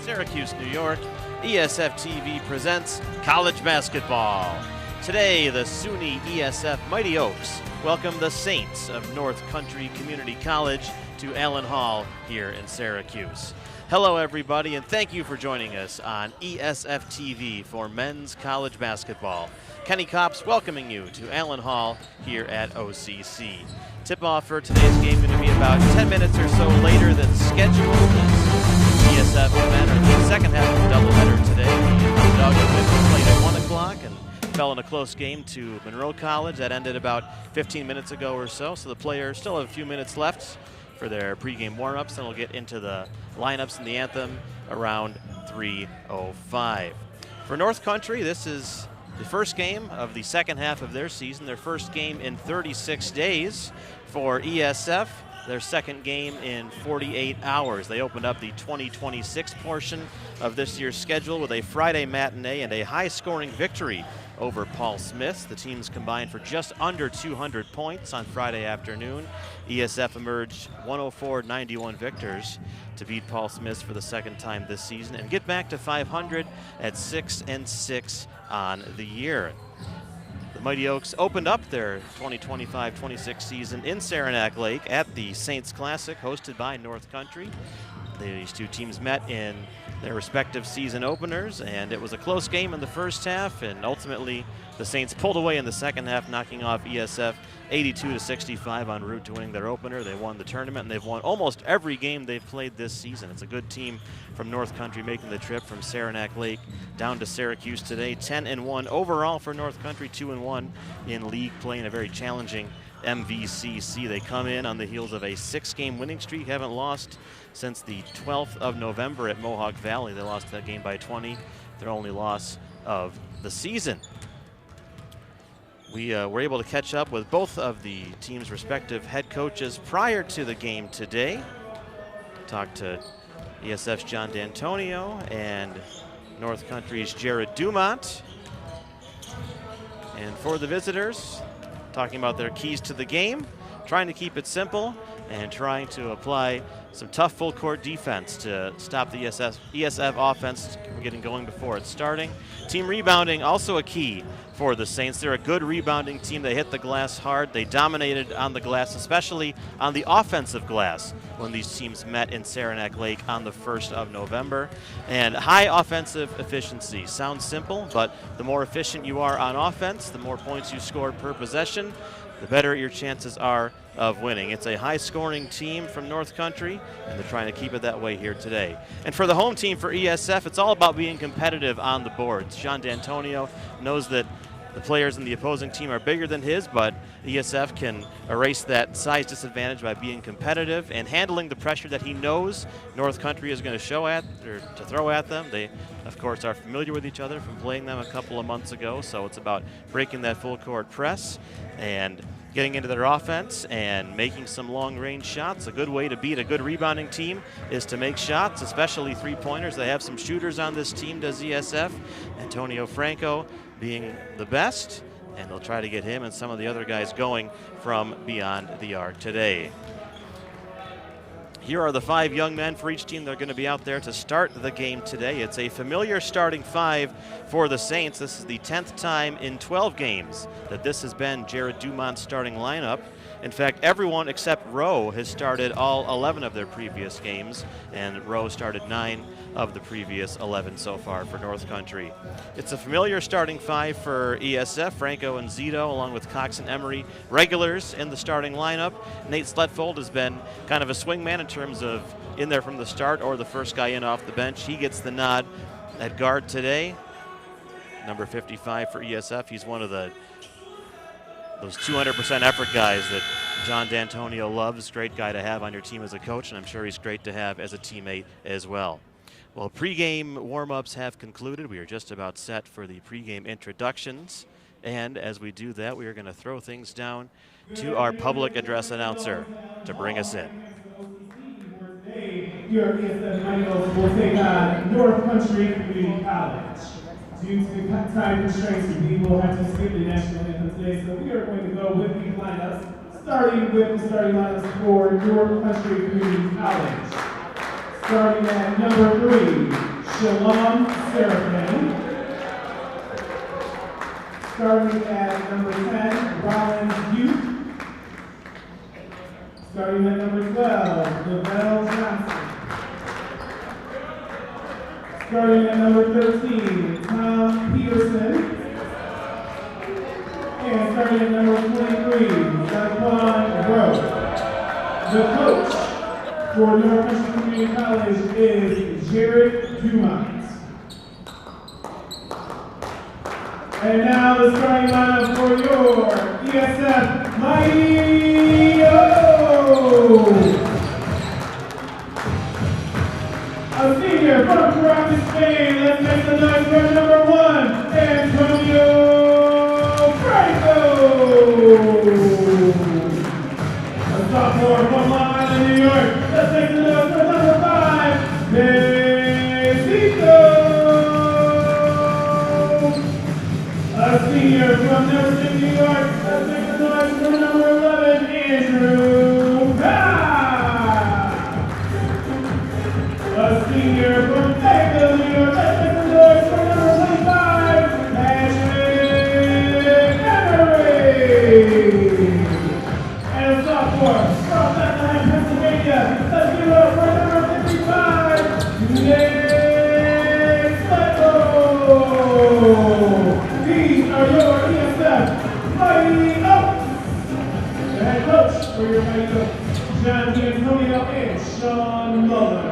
Syracuse, New York, ESFTV presents college basketball. Today, the SUNY ESF Mighty Oaks welcome the Saints of North Country Community College to Allen Hall here in Syracuse. Hello, everybody, and thank you for joining us on ESFTV for men's college basketball. Kenny Copps welcoming you to Allen Hall here at OCC. Tip-off for today's game going to be about 10 minutes or so later than scheduled. ESF will enter the second half of the doubleheader today. The Dogs played at 1 o'clock and fell in a close game to Monroe College. That ended about 15 minutes ago or so. So the players still have a few minutes left for their pregame warm-ups, and we'll get into the lineups and the anthem around 3:05. For North Country, this is the first game of the second half of their season, their first game in 36 days. For ESF, their second game in 48 hours. They opened up the 2026 portion of this year's schedule with a Friday matinee and a high-scoring victory over Paul Smith. The teams combined for just under 200 points on Friday afternoon. ESF emerged 104-91 victors to beat Paul Smith for the second time this season and get back to 500 at 6-6 on the year. The Mighty Oaks opened up their 2025-26 season in Saranac Lake at the Saints Classic, hosted by North Country. These two teams met in their respective season openers, and it was a close game in the first half, and ultimately the Saints pulled away in the second half, knocking off ESF 82-65 en route to winning their opener. They won the tournament, and they've won almost every game they've played this season. It's a good team from North Country making the trip from Saranac Lake down to Syracuse today. 10-1 overall for North Country, 2-1 in league play in a very challenging MVCC. They come in on the heels of a 6-game winning streak, haven't lost since the 12th of November at Mohawk Valley. They lost that game by 20, their only loss of the season. We were able to catch up with both of the team's respective head coaches prior to the game today. Talked to ESF's John D'Antonio and North Country's Jared Dumont. And for the visitors, talking about their keys to the game, trying to keep it simple and trying to apply some tough full court defense to stop the ESF offense from getting going before it's starting. Team rebounding also a key for the Saints. They're a good rebounding team. They hit the glass hard. They dominated on the glass, especially on the offensive glass when these teams met in Saranac Lake on the 1st of November. And high offensive efficiency. Sounds simple, but the more efficient you are on offense, the more points you score per possession, the better your chances are of winning. It's a high-scoring team from North Country, and they're trying to keep it that way here today. And for the home team for ESF, it's all about being competitive on the boards. John D'Antonio knows that the players in the opposing team are bigger than his, but ESF can erase that size disadvantage by being competitive and handling the pressure that he knows North Country is going to show at or to throw at them. They, of course, are familiar with each other from playing them a couple of months ago, so it's about breaking that full court press and getting into their offense and making some long-range shots. A good way to beat a good rebounding team is to make shots, especially three-pointers. They have some shooters on this team, does ESF. Antonio Franco being the best, and they'll try to get him and some of the other guys going from beyond the arc today. Here are the 5 young men for each team that are going to be out there to start the game today. It's a familiar starting 5 for the Saints. This is the 10th time in 12 games that this has been Jared Dumont's starting lineup. In fact, everyone except Rowe has started all 11 of their previous games, and Rowe started 9 of the previous 11 so far for North Country. It's a familiar starting 5 for ESF. Franco and Zito, along with Cox and Emery, regulars in the starting lineup. Nate Sletfold has been kind of a swingman in terms of in there from the start or the first guy in off the bench. He gets the nod at guard today. Number 55 for ESF. He's one of those 200% effort guys that John D'Antonio loves. Great guy to have on your team as a coach, and I'm sure he's great to have as a teammate as well. Well, pregame warm-ups have concluded. We are just about set for the pregame introductions. And as we do that, we are going to throw things down to our public address announcer to bring us in. Here at ESF Mighty Oaks will take on North Country Community College. Due to the time constraints, we will have to skip the national anthem today, so we are going to go with the lineups, starting with the starting lineups for North Country Community College. Starting at number 3, Shalom Seraphin. Starting at number 10, Rollins Youth. Starting at number 12, Lavelle Johnson. Starting at number 13, Tom Peterson. And starting at number 23, Zaquan Rowe. The coach for North Country Community College is Jared Dumont. And now the starting lineup for your ESF Mighty Oaks. A senior from Caracas, Spain. Let's make the noise for number 1, Antonio Franco. A sophomore from Long Island, New York. Let's make the noise for number 5, Besito. A senior from Neverton, New York. Let's make the noise for number 11, Andrew Bass. A senior from Fayetteville, New York. Let's make the noise for number 25, Patrick Emery. And a sophomore from Bethlehem, Pennsylvania. Let's give it up for number 55, Nick Sletko. These are your ESF Mighty Oaks. The head coach for your Mighty Oaks, John D'Antonio and Sean Muller.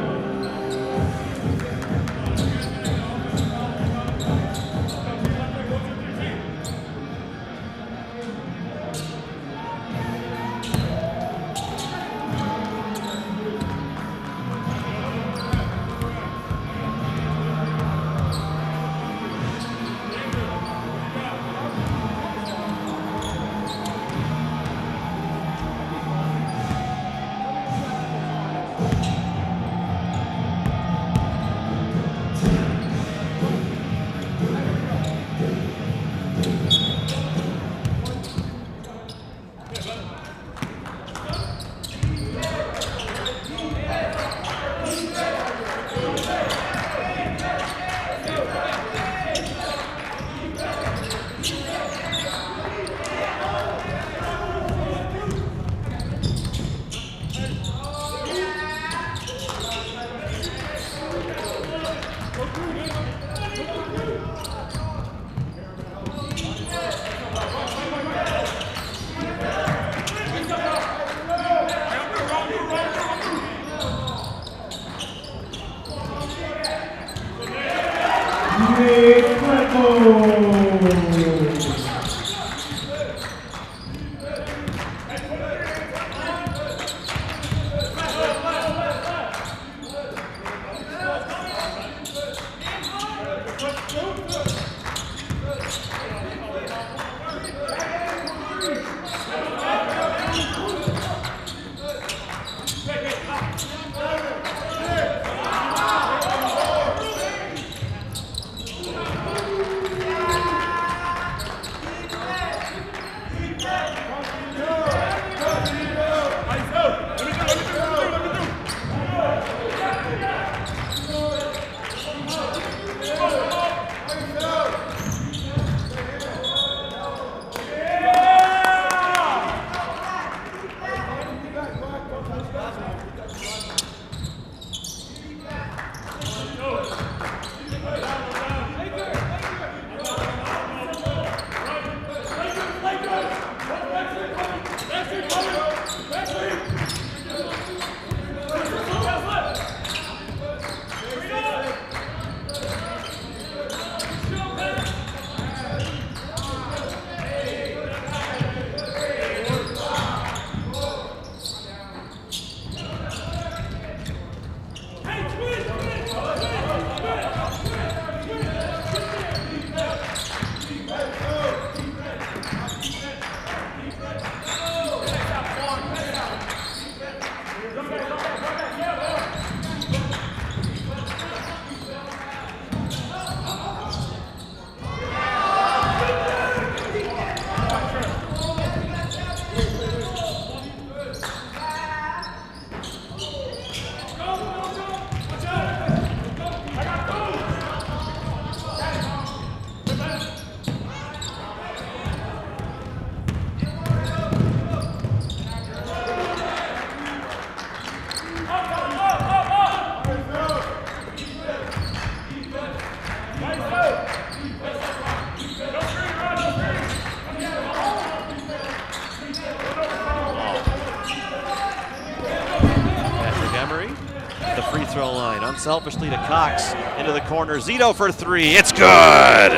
The free throw line, unselfishly to Cox, into the corner, Zito for three, it's good!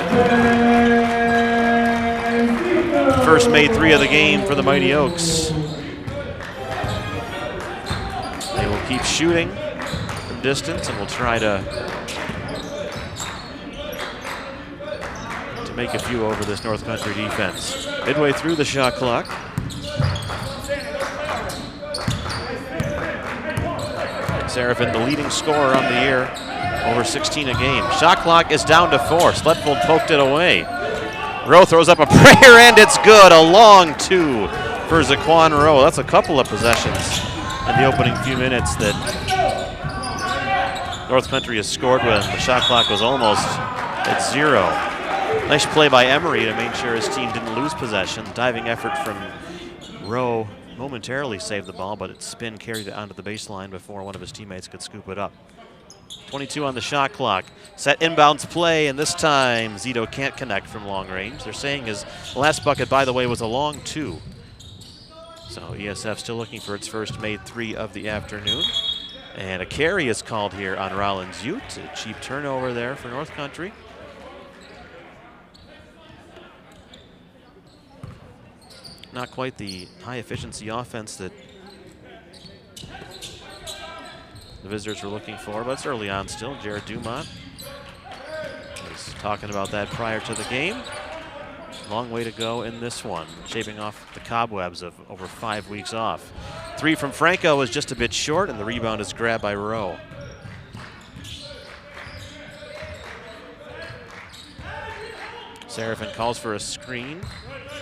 First made three of the game for the Mighty Oaks. They will keep shooting from distance and will try to make a few over this North Country defense. Midway through the shot clock. Seraphin, the leading scorer on the year, over 16 a game. Shot clock is down to 4. Sletfold poked it away. Rowe throws up a prayer and it's good. A long two for Zaquan Rowe. That's a couple of possessions in the opening few minutes that North Country has scored when the shot clock was almost at 0. Nice play by Emery to make sure his team didn't lose possession. Diving effort from Rowe momentarily saved the ball, but its spin carried it onto the baseline before one of his teammates could scoop it up. 22 on the shot clock. Set inbounds play, and this time Zito can't connect from long range. They're saying his last bucket, by the way, was a long 2. So ESF still looking for its first made 3 of the afternoon. And a carry is called here on Rollins Ute. A cheap turnover there for North Country. Not quite the high-efficiency offense that the visitors were looking for, but it's early on still. Jared Dumont was talking about that prior to the game. Long way to go in this one, shaping off the cobwebs of over 5 weeks off. 3 from Franco was just a bit short, and the rebound is grabbed by Rowe. Seraphin calls for a screen.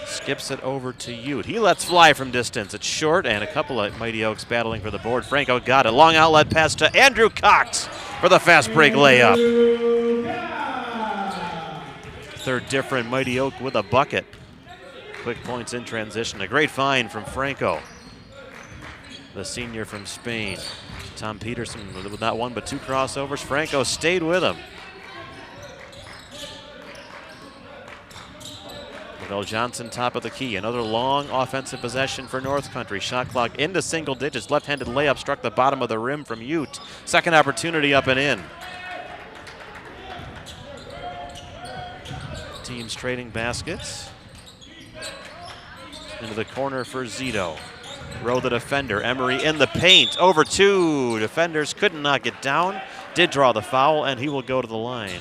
Skips it over to Ute. He lets fly from distance. It's short, and a couple of Mighty Oaks battling for the board. Franco got it. Long outlet pass to Andrew Cox for the fast break layup. Third different Mighty Oak with a bucket. Quick points in transition. A great find from Franco, the senior from Spain. Tom Peterson with not 1 but 2 crossovers. Franco stayed with him. Lavelle Johnson top of the key. Another long offensive possession for North Country. Shot clock into single digits. Left-handed layup struck the bottom of the rim from Ute. Second opportunity up and in. Teams trading baskets. Into the corner for Zito. Rowe the defender. Emery in the paint. Over 2. Defenders couldn't knock it down. Did draw the foul, and he will go to the line.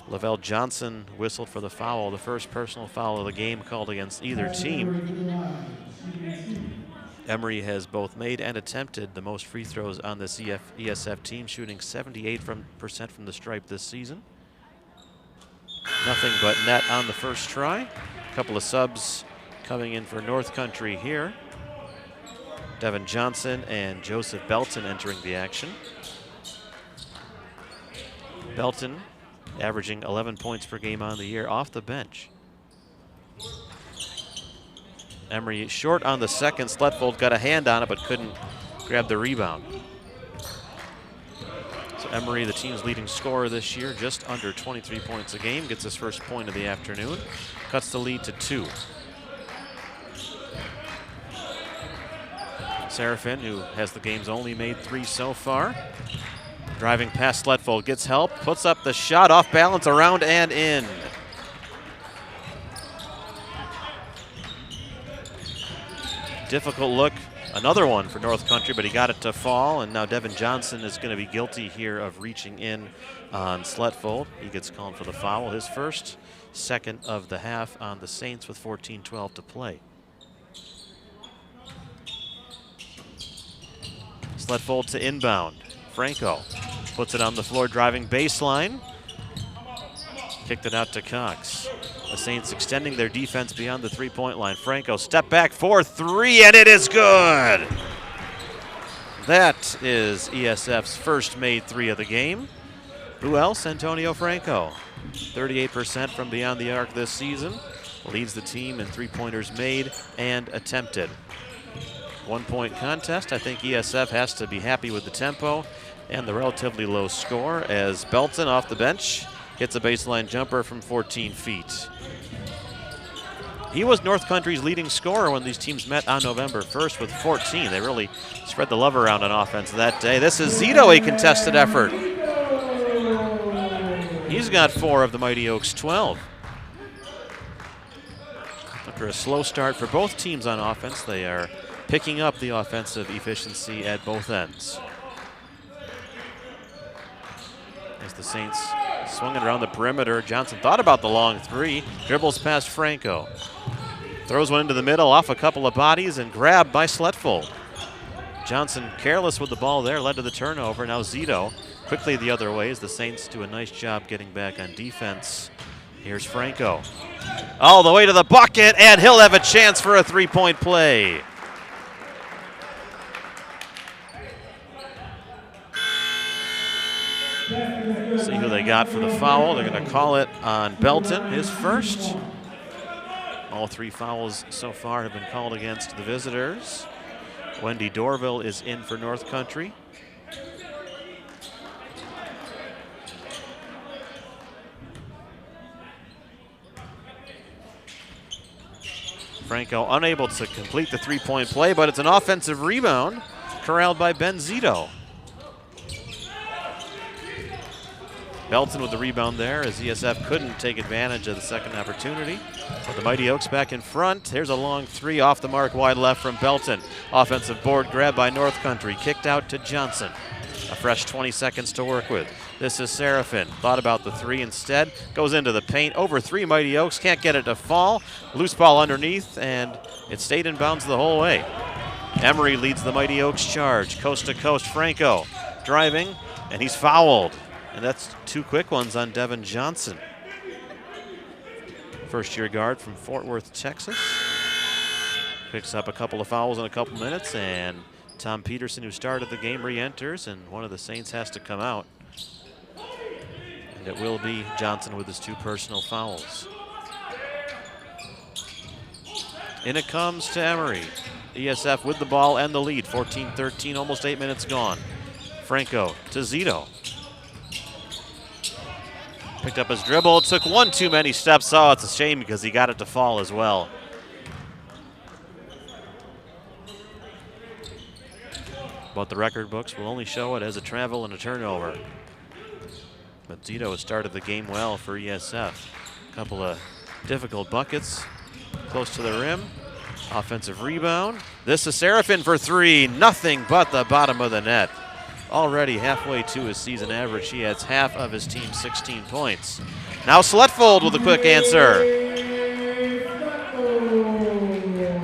Lavelle Johnson whistled for the foul, the first personal foul of the game called against either team. Emery has both made and attempted the most free throws on this ESF team, shooting 78% from the stripe this season. Nothing but net on the first try. A couple of subs coming in for North Country here. Devin Johnson and Joseph Belton entering the action. Belton averaging 11 points per game on the year off the bench. Emery short on the second. Sletfold got a hand on it but couldn't grab the rebound. So Emery, the team's leading scorer this year, just under 23 points a game, gets his first point of the afternoon, cuts the lead to 2. Seraphin, who has the game's only made 3 so far. Driving past Sletfold, gets help, puts up the shot, off balance, around and in. Difficult look, another one for North Country, but he got it to fall, and now Devin Johnson is going to be guilty here of reaching in on Sletfold. He gets called for the foul, his first, second of the half on the Saints with 14:12 to play. Sletfold to inbound. Franco puts it on the floor, driving baseline. Kicked it out to Cox. The Saints extending their defense beyond the three-point line. Franco step back for 3, and it is good. That is ESF's first made 3 of the game. Who else? Antonio Franco. 38% from beyond the arc this season. Leads the team in three-pointers made and attempted. 1-point contest. I think ESF has to be happy with the tempo and the relatively low score as Belton off the bench hits a baseline jumper from 14 feet. He was North Country's leading scorer when these teams met on November 1st with 14. They really spread the love around on offense that day. This is Zito, a contested effort. He's got 4 of the Mighty Oaks 12. After a slow start for both teams on offense, they are picking up the offensive efficiency at both ends. As the Saints swinging around the perimeter, Johnson thought about the long three, dribbles past Franco. Throws one into the middle off a couple of bodies and grabbed by Sletfold. Johnson careless with the ball there, led to the turnover. Now Zito quickly the other way as the Saints do a nice job getting back on defense. Here's Franco. All the way to the bucket, and he'll have a chance for a three-point play. See who they got for the foul. They're going to call it on Belton, his first. All 3 fouls so far have been called against the visitors. Wendy Dorville is in for North Country. Franco unable to complete the three-point play, but it's an offensive rebound corralled by Ben Zito. Belton with the rebound there as ESF couldn't take advantage of the second opportunity. But the Mighty Oaks back in front. Here's a long three off the mark, wide left from Belton. Offensive board grab by North Country, kicked out to Johnson. A fresh 20 seconds to work with. This is Seraphin. Thought about the three instead. Goes into the paint. Over 3 Mighty Oaks. Can't get it to fall. Loose ball underneath, and it stayed in bounds the whole way. Emery leads the Mighty Oaks charge. Coast to coast, Franco driving, and he's fouled. And that's 2 quick ones on Devin Johnson. First-year guard from Fort Worth, Texas. Picks up a couple of fouls in a couple minutes, and Tom Peterson, who started the game, re-enters, and one of the Saints has to come out. And it will be Johnson with his 2 personal fouls. In it comes to Emery. ESF with the ball and the lead, 14-13, almost 8 minutes gone. Franco to Zito. Picked up his dribble, took 1 too many steps. Oh, it's a shame because he got it to fall as well. But the record books will only show it as a travel and a turnover. But Zito has started the game well for ESF. A couple of difficult buckets close to the rim. Offensive rebound. This is Seraphin for 3. Nothing but the bottom of the net. Already halfway to his season average, he has half of his team's 16 points. Now Sletfold with a quick answer.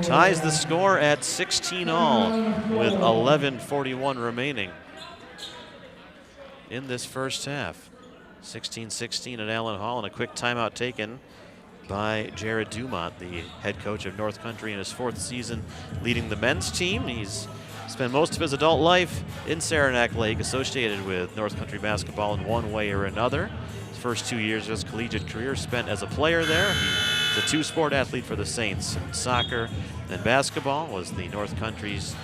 Ties the score at 16 all with 11:41 remaining in this first half. 16-16 at Allen Hall, and a quick timeout taken by Jared Dumont, the head coach of North Country in his 4th season leading the men's team. He's spent most of his adult life in Saranac Lake associated with North Country basketball in one way or another. His first 2 years of his collegiate career spent as a player there. He's a 2-sport athlete for the Saints, in soccer and basketball. Was the North Country's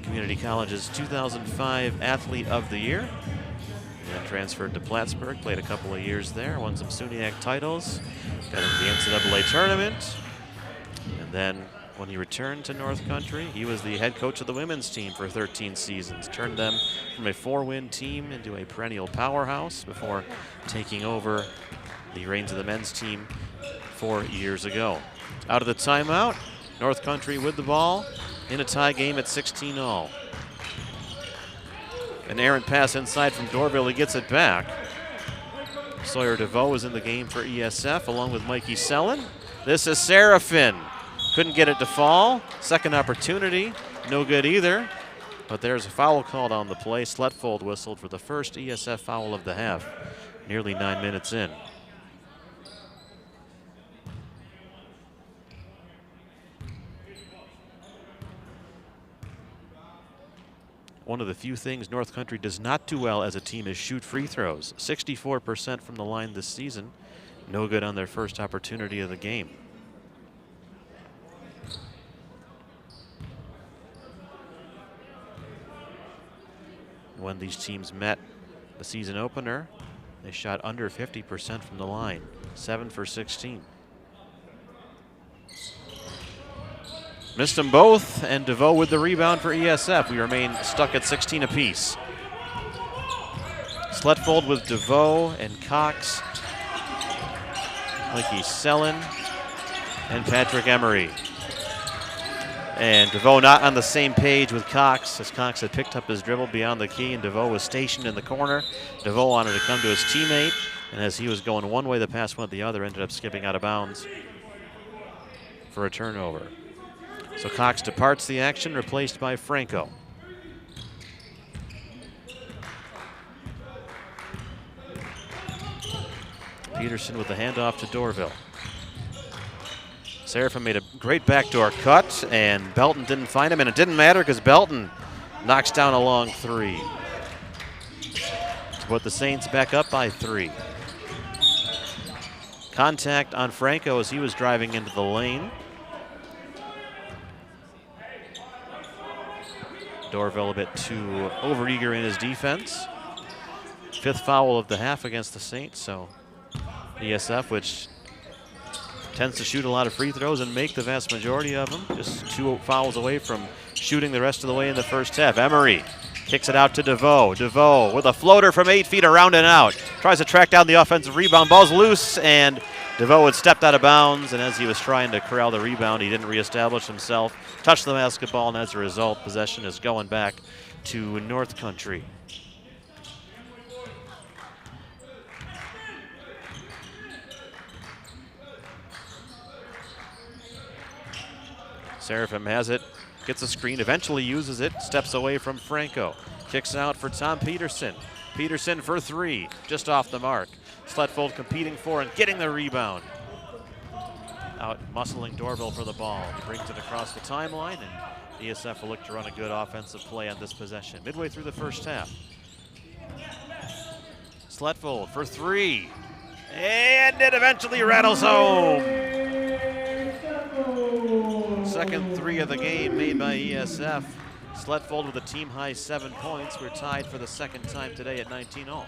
Community College's 2005 Athlete of the Year. And then transferred to Plattsburgh, played a couple of years there, won some SUNY titles, got into the NCAA tournament, and then when he returned to North Country, he was the head coach of the women's team for 13 seasons, turned them from a 4-win team into a perennial powerhouse before taking over the reins of the men's team 4 years ago. Out of the timeout, North Country with the ball in a tie game at 16 all. An errant pass inside from Dorville, he gets it back. Sawyer DeVoe is in the game for ESF along with Mikey Sellen. This is Seraphin. Couldn't get it to fall. Second opportunity, no good either. But there's a foul called on the play. Sletfold whistled for the first ESF foul of the half, nearly 9 minutes in. One of the few things North Country does not do well as a team is shoot free throws. 64% from the line this season. No good on their first opportunity of the game. When these teams met the season opener, they shot under 50% from the line, 7 for 16. Missed them both, and DeVoe with the rebound for ESF. We remain stuck at 16 apiece. Sletfold with DeVoe and Cox, Mikey Sellen, and Patrick Emery. And DeVoe not on the same page with Cox, as Cox had picked up his dribble beyond the key, and DeVoe was stationed in the corner. DeVoe wanted to come to his teammate, and as he was going one way, the pass went the other, ended up skipping out of bounds for a turnover. So Cox departs the action, replaced by Franco. Peterson with the handoff to Dorville. Serafin made a great backdoor cut, and Belton didn't find him, and it didn't matter because Belton knocks down a long three to put the Saints back up by 3. Contact on Franco as he was driving into the lane. Dorville a bit too overeager in his defense. 5th foul of the half against the Saints, so ESF, which tends to shoot a lot of free throws and make the vast majority of them, just 2 fouls away from shooting the rest of the way in the first half. Emery kicks it out to DeVoe. DeVoe with a floater from 8 feet around and out. Tries to track down the offensive rebound. Ball's loose, and DeVoe had stepped out of bounds, and as he was trying to corral the rebound, he didn't reestablish himself, touched the basketball, and as a result, possession is going back to North Country. Serafim has it, gets a screen, eventually uses it, steps away from Franco. Kicks out for Tom Peterson. Peterson for 3, just off the mark. Sletfold competing for and getting the rebound. Out muscling Dorville for the ball. He brings it across the timeline, and ESF will look to run a good offensive play on this possession. Midway through the first half. Sletfold for 3, and it eventually rattles home. Second 3 of the game made by ESF. Sletfold with a team-high 7 points. We're tied for the second time today at 19 all.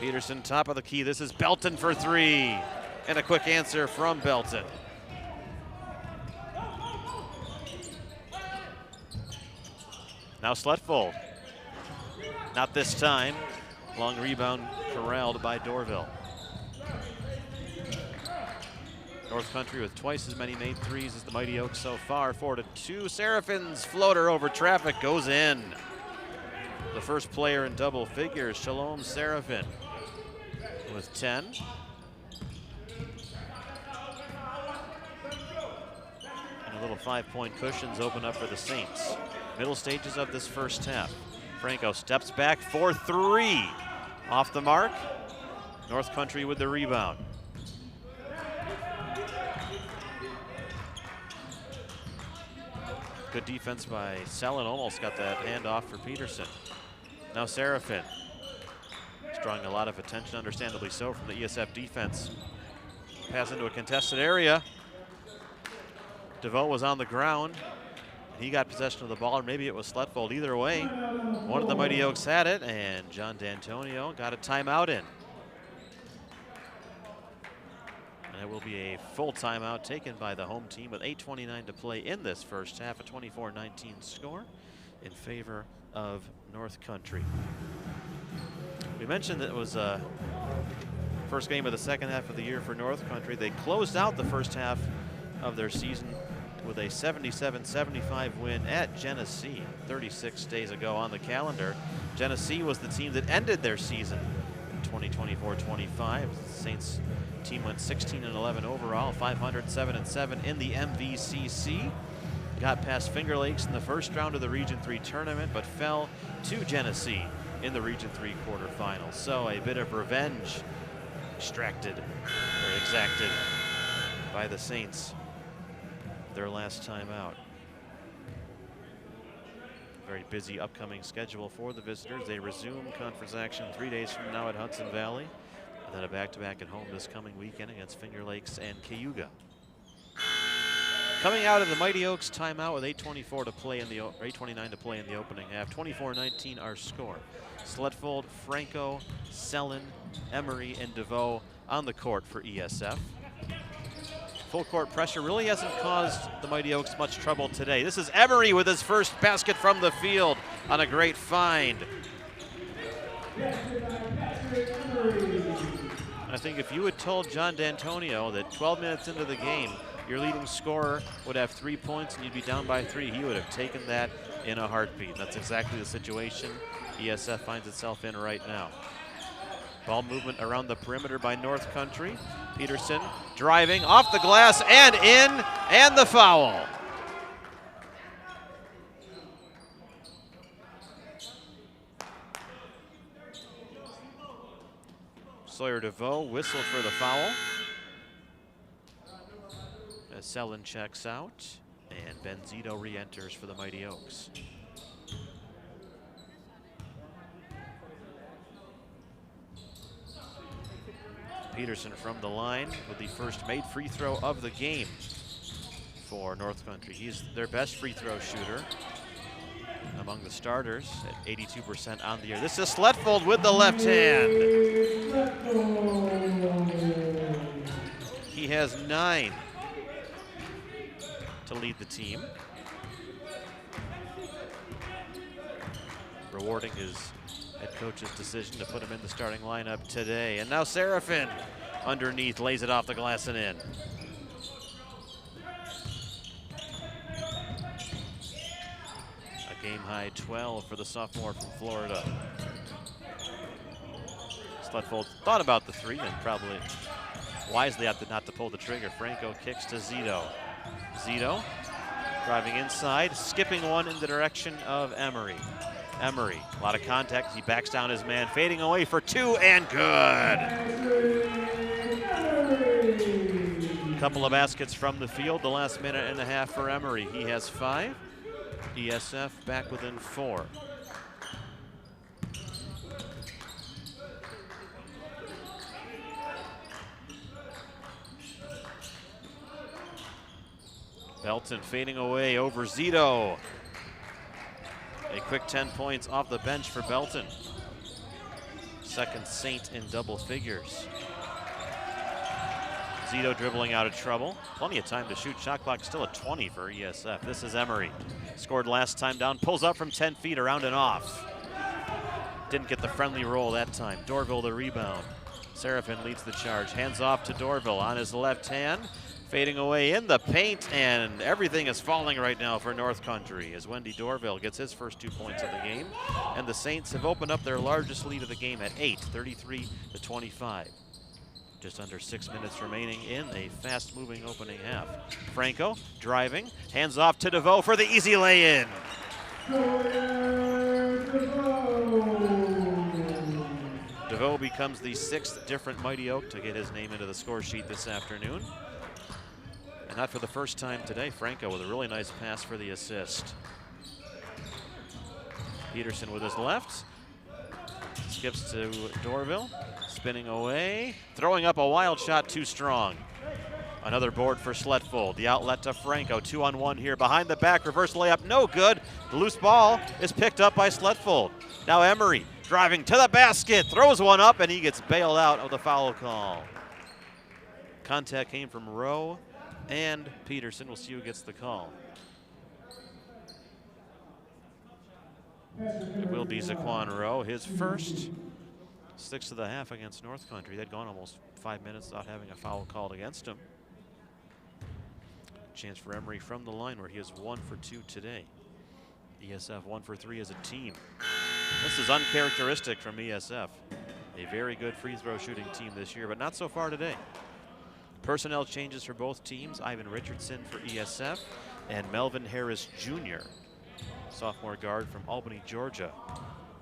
Peterson, top of the key. This is Belton for 3. And a quick answer from Belton. Now Sletfold. Not this time. Long rebound corralled by Dorville. North Country with twice as many made threes as the Mighty Oaks so far. 4-2. Serafin's floater over traffic goes in. The first player in double figures, Shalom Serafin, with 10. And a little 5-point cushions open up for the Saints. Middle stages of this first half. Franco steps back for 3. Off the mark. North Country with the rebound. Good defense by Sellen, almost got that handoff for Peterson. Now Serafin, It's drawing a lot of attention, understandably so, from the ESF defense. Pass into a contested area. DeVoe was on the ground. He got possession of the ball, or maybe it was Sletfold. Either way, one of the Mighty Oaks had it, and John D'Antonio got a timeout in. And it will be a full timeout taken by the home team with 8:29 to play in this first half, a 24-19 score in favor of North Country. We mentioned that it was first game of the second half of the year for North Country. They closed out the first half of their season with a 77-75 win at Genesee 36 days ago on the calendar. Genesee was the team that ended their season in 2024-25. The Saints team went 16-11 overall, 507-7 in the MVCC. Got past Finger Lakes in the first round of the Region 3 tournament, but fell to Genesee in the Region 3 quarterfinals. So a bit of revenge exacted by the Saints their last time out. Very busy upcoming schedule for the visitors. They resume conference action 3 days from now at Hudson Valley, and then a back-to-back at home this coming weekend against Finger Lakes and Cayuga. Coming out of the Mighty Oaks timeout with 8:24 to play in the 8:29 to play in the opening half. 24-19 our score. Sletfold, Franco, Sellen, Emery, and DeVoe on the court for ESF. Full court pressure really hasn't caused the Mighty Oaks much trouble today. This is Emery with his first basket from the field on a great find. I think if you had told John D'Antonio that 12 minutes into the game, your leading scorer would have 3 points and you'd be down by 3, he would have taken that in a heartbeat. That's exactly the situation ESF finds itself in right now. Ball movement around the perimeter by North Country. Peterson driving off the glass and in, and the foul. Sawyer DeVoe whistled for the foul. As Sellen checks out, and Benzito re-enters for the Mighty Oaks. Peterson from the line with the first made free throw of the game for North Country. He's their best free throw shooter among the starters at 82% on the year. This is Sletfold with the left hand. He has 9 to lead the team. Rewarding his head coach's decision to put him in the starting lineup today. And now Serafin underneath lays it off the glass and in. A game-high 12 for the sophomore from Florida. Sletfold thought about the 3 and probably wisely opted not to pull the trigger. Franco kicks to Zito. Zito driving inside, skipping one in the direction of Emery. Emery, a lot of contact. He backs down his man, fading away for 2 and good. Couple of baskets from the field, the last minute and a half for Emery. He has 5. ESF back within 4. Belton fading away over Zito. A quick 10 points off the bench for Belton. Second Saint in double figures. Zito dribbling out of trouble. Plenty of time to shoot. Shot clock still at 20 for ESF. This is Emery. Scored last time down. Pulls up from 10 feet around and off. Didn't get the friendly roll that time. Dorville the rebound. Serafin leads the charge. Hands off to Dorville on his left hand. Fading away in the paint, and everything is falling right now for North Country as Wendy Dorville gets his first 2 points of the game. And the Saints have opened up their largest lead of the game at 8, 33-25. Just under 6 minutes remaining in a fast-moving opening half. Franco driving, hands off to DeVoe for the easy lay-in. DeVoe becomes the 6th different Mighty Oak to get his name into the score sheet this afternoon. And not for the first time today, Franco with a really nice pass for the assist. Peterson with his left. Skips to Dorville, spinning away, throwing up a wild shot too strong. Another board for Sletfold. The outlet to Franco, 2-on-1 here. Behind the back, reverse layup, no good. The loose ball is picked up by Sletfold. Now Emery driving to the basket, throws one up, and he gets bailed out of the foul call. Contact came from Rowe and Peterson. We'll see who gets the call. It will be Zaquan Rowe, his first. 6 to the half against North Country. They'd gone almost 5 minutes without having a foul called against him. Chance for Emery from the line where he is 1 for 2 today. ESF 1 for 3 as a team. This is uncharacteristic from ESF. A very good free throw shooting team this year, but not so far today. Personnel changes for both teams. Ivan Richardson for ESF and Melvin Harris Jr., sophomore guard from Albany, Georgia,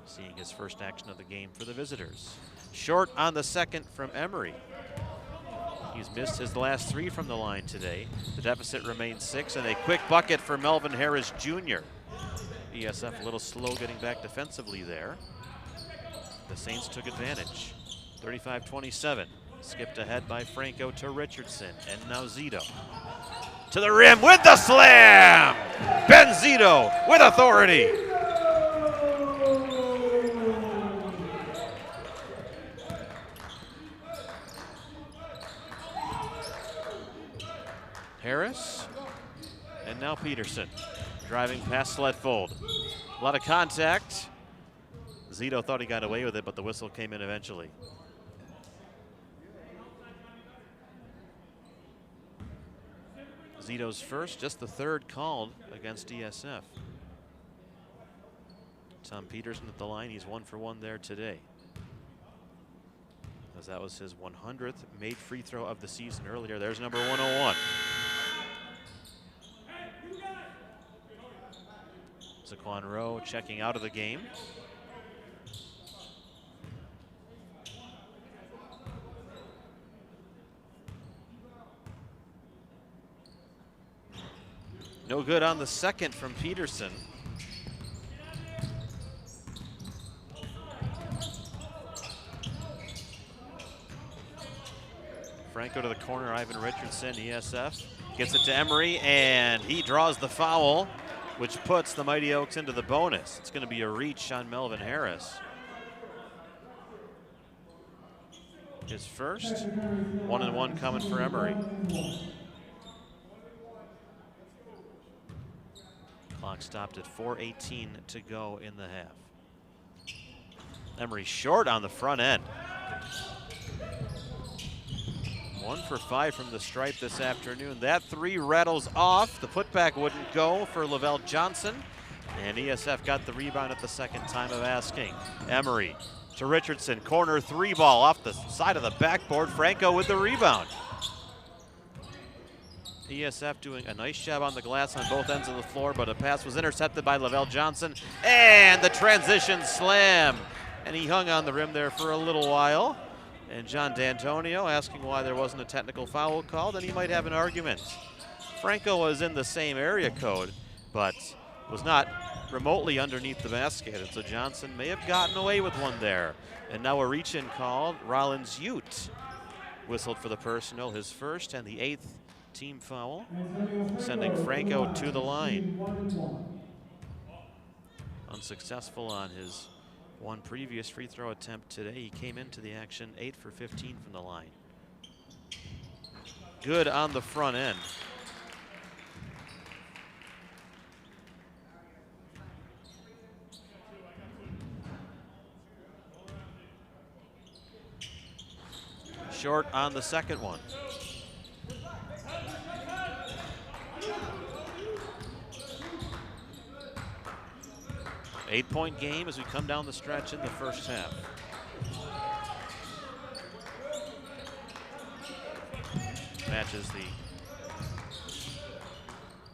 seeing his first action of the game for the visitors. Short on the second from Emery. He's missed his last 3 from the line today. The deficit remains 6, and a quick bucket for Melvin Harris Jr. ESF a little slow getting back defensively there. The Saints took advantage. 35-27. Skipped ahead by Franco to Richardson, and now Zito. to the rim with the slam. Ben Zito with authority. Harris, and now Peterson, driving past Sletfold. A lot of contact. Zito thought he got away with it, but the whistle came in eventually. Zito's first, just the third called against ESF. Tom Peterson at the line, he's 1 for 1 there today, as that was his 100th made free throw of the season earlier. There's number 101. Zaquan Rowe checking out of the game. No good on the second from Peterson. Franco to the corner, Ivan Richardson, ESF. Gets it to Emery, and he draws the foul, which puts the Mighty Oaks into the bonus. It's going to be a reach on Melvin Harris. His first, 1-and-1 coming for Emery. Clock stopped at 4:18 to go in the half. Emery short on the front end. 1 for 5 from the stripe this afternoon. That three rattles off. The putback wouldn't go for Lavelle Johnson. And ESF got the rebound at the second time of asking. Emery to Richardson. Corner three ball off the side of the backboard. Franco with the rebound. ESF doing a nice job on the glass on both ends of the floor, but a pass was intercepted by Lavelle Johnson. And the transition slam. And he hung on the rim there for a little while. And John D'Antonio asking why there wasn't a technical foul called, and he might have an argument. Franco was in the same area code, but was not remotely underneath the basket, and so Johnson may have gotten away with one there. And now a reach-in called. Rollins Ute whistled for the personal, his first and the 8th team foul, sending Franco to the line. Unsuccessful on his one previous free throw attempt today. He came into the action 8 for 15 from the line. Good on the front end. Short on the second one. Eight-point game as we come down the stretch in the first half. Matches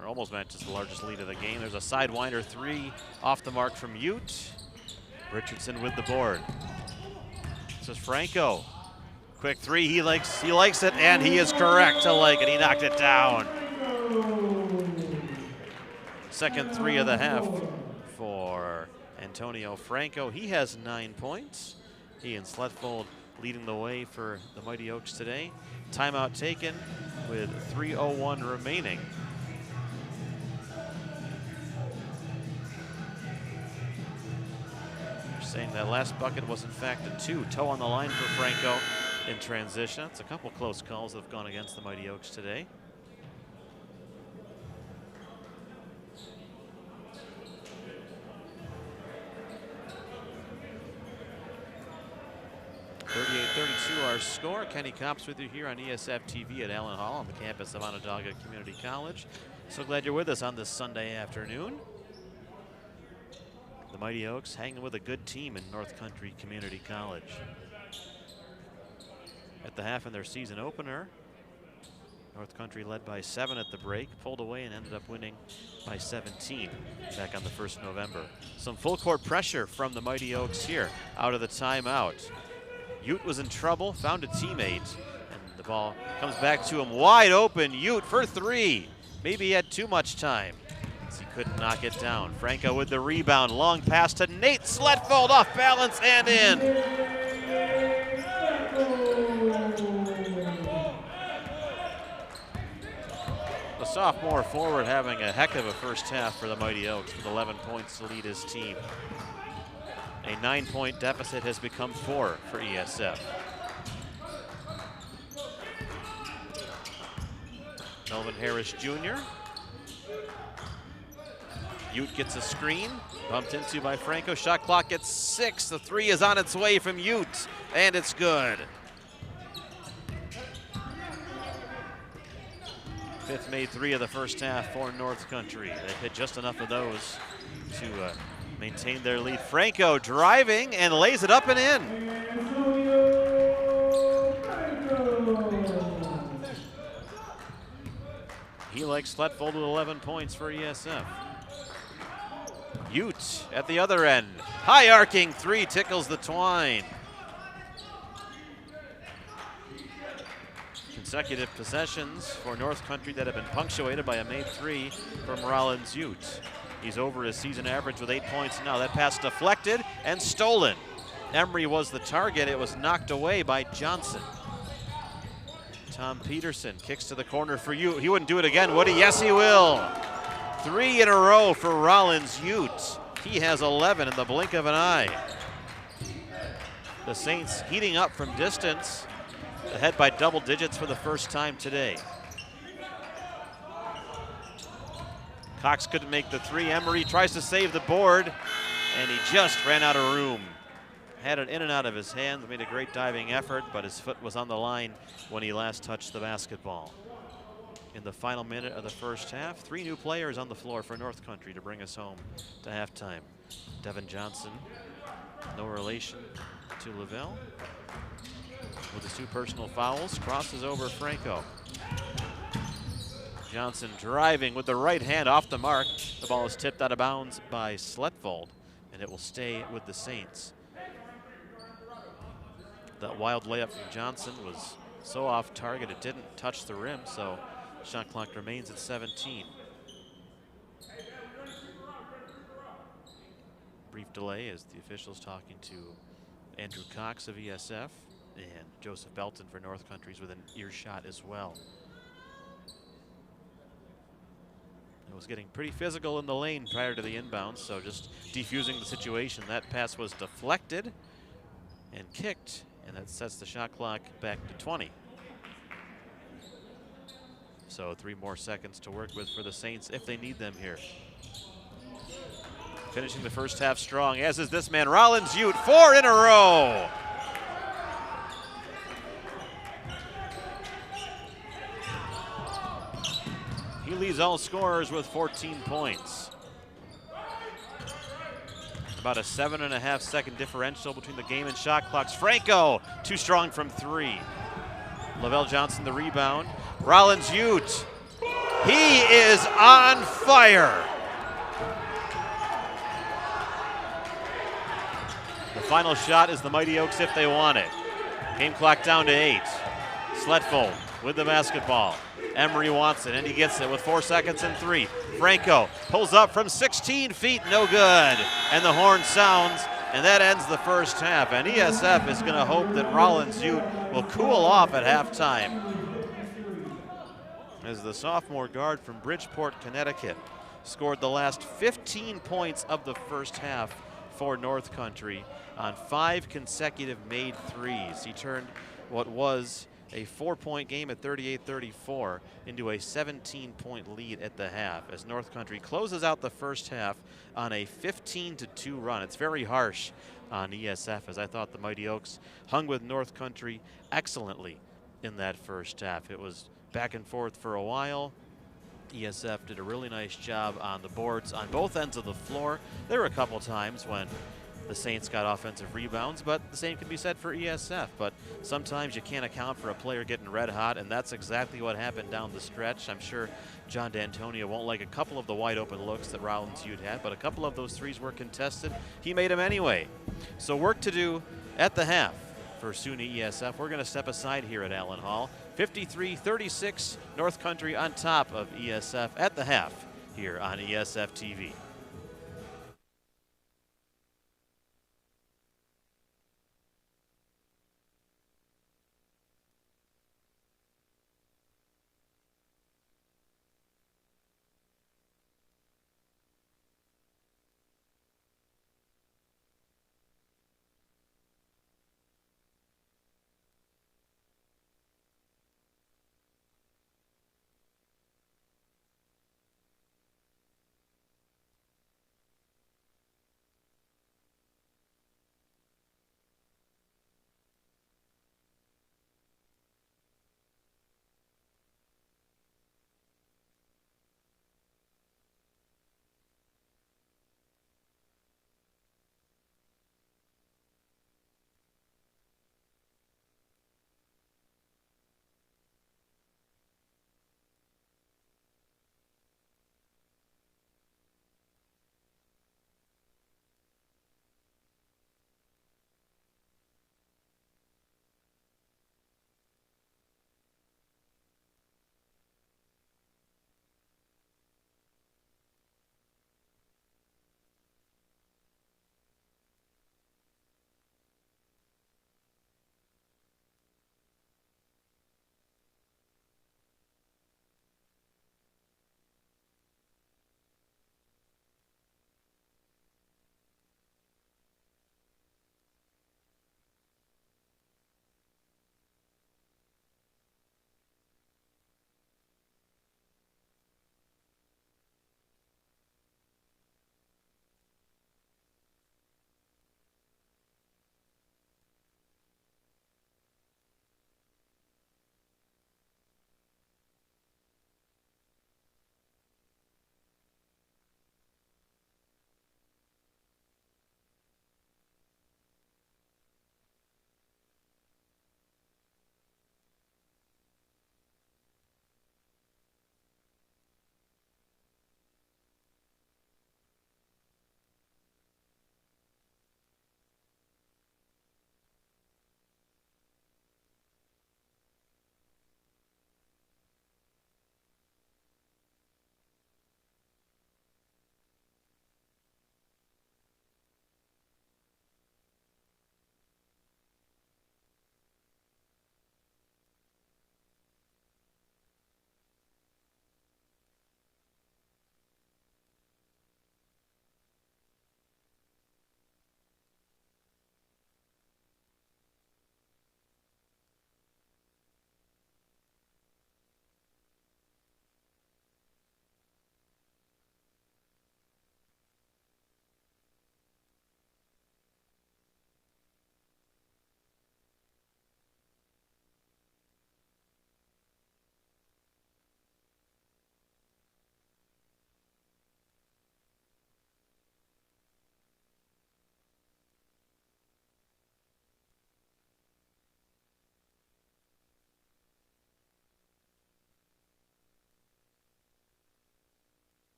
or almost matches the largest lead of the game. There's a sidewinder three off the mark from Ute. Richardson with the board. This is Franco. Quick three, he likes it, and he is correct to like it. He knocked it down. Second three of the half for Antonio Franco. He has 9 points. He and Sletfold leading the way for the Mighty Oaks today. Timeout taken with 3:01 remaining. They're saying that last bucket was in fact a 2. Toe on the line for Franco in transition. It's a couple close calls that have gone against the Mighty Oaks today. Our score. Kenny Copps with you here on ESF TV at Allen Hall on the campus of Onondaga Community College. So glad you're with us on this Sunday afternoon. The Mighty Oaks hanging with a good team in North Country Community College. At the half in their season opener, North Country led by 7 at the break, pulled away and ended up winning by 17 back on the 1st of November. Some full court pressure from the Mighty Oaks here out of the timeout. Ute was in trouble, found a teammate, and the ball comes back to him wide open. Ute for 3. Maybe he had too much time, as he couldn't knock it down. Franco with the rebound, long pass to Nate Sletfold, off balance and in. The sophomore forward having a heck of a first half for the Mighty Oaks with 11 points to lead his team. A 9-point deficit has become 4 for ESF. Melvin Harris Jr. Ute gets a screen, bumped into by Franco. Shot clock gets 6. The 3 is on its way from Ute, and it's good. Fifth made 3 of the first half for North Country. They hit just enough of those to maintain their lead. Franco driving and lays it up and in. He likes Sletfold with 11 points for ESF. Ute at the other end. High arcing 3 tickles the twine. Consecutive possessions for North Country that have been punctuated by a made 3 from Rollins Ute. He's over his season average with 8 points now. That pass deflected and stolen. Emery was the target. It was knocked away by Johnson. Tom Peterson kicks to the corner for Ute. He wouldn't do it again, would he? Yes, he will. 3 in a row for Rollins Ute. He has 11 in the blink of an eye. The Saints heating up from distance, ahead by double digits for the first time today. Cox couldn't make the 3. Emery tries to save the board, and he just ran out of room. Had it in and out of his hands, made a great diving effort, but his foot was on the line when he last touched the basketball. In the final minute of the first half, 3 new players on the floor for North Country to bring us home to halftime. Devin Johnson, no relation to Lavelle. With his 2 personal fouls, crosses over Franco. Johnson driving with the right hand off the mark. The ball is tipped out of bounds by Sletfold, and it will stay with the Saints. That wild layup from Johnson was so off target it didn't touch the rim, so shot clock remains at 17. Brief delay as the officials talking to Andrew Cox of ESF, and Joseph Belton for North Country's within earshot as well. It was getting pretty physical in the lane prior to the inbound, so just defusing the situation. That pass was deflected and kicked, and that sets the shot clock back to 20. So 3 more seconds to work with for the Saints if they need them here. Finishing the first half strong, as is this man, Rollins Ute, 4 in a row. He leads all scorers with 14 points. About a 7.5 second differential between the game and shot clocks. Franco, too strong from 3. Lavelle Johnson the rebound. Rollins Ute, he is on fire. The final shot is the Mighty Oaks if they want it. Game clock down to 8. Sletfold with the basketball. Emery wants it, and he gets it with 4 seconds and 3. Franco pulls up from 16 feet, no good. And the horn sounds, and that ends the first half. And ESF is going to hope that Rollins Ute will cool off at halftime, as the sophomore guard from Bridgeport, Connecticut, scored the last 15 points of the first half for North Country on 5 consecutive made 3s. He turned what was a 4-point game at 38-34 into a 17-point lead at the half as North Country closes out the first half on a 15-2 run. It's very harsh on ESF, as I thought the Mighty Oaks hung with North Country excellently in that first half. It was back and forth for a while. ESF did a really nice job on the boards on both ends of the floor. There were a couple times when the Saints got offensive rebounds, but the same can be said for ESF. But sometimes you can't account for a player getting red hot, and that's exactly what happened down the stretch. I'm sure John D'Antonio won't like a couple of the wide open looks that Rollins Ute had, but a couple of those 3s were contested. He made them anyway. So work to do at the half for SUNY ESF. We're going to step aside here at Allen Hall. 53-36, North Country on top of ESF at the half here on ESFTV.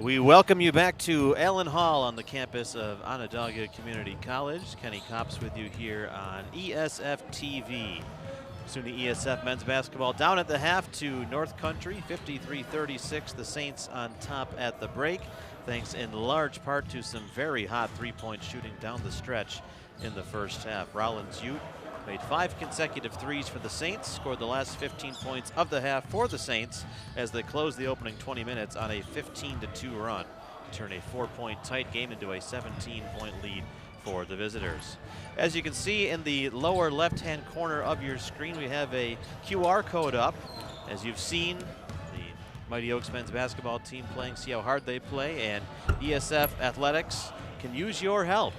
We welcome you back to Allen Hall on the campus of Onondaga Community College. Kenny Copps with you here on ESFTV. SUNY ESF men's basketball down at the half to North Country, 53-36. The Saints on top at the break, thanks in large part to some very hot three-point shooting down the stretch in the first half. Rollins Ute made 5 consecutive threes for the Saints, scored the last 15 points of the half for the Saints as they closed the opening 20 minutes on a 15-2 run, turn a 4-point tight game into a 17-point lead for the visitors. As you can see in the lower left-hand corner of your screen, we have a QR code up. As you've seen, the Mighty Oaks men's basketball team playing, see how hard they play, and ESF Athletics can use your help.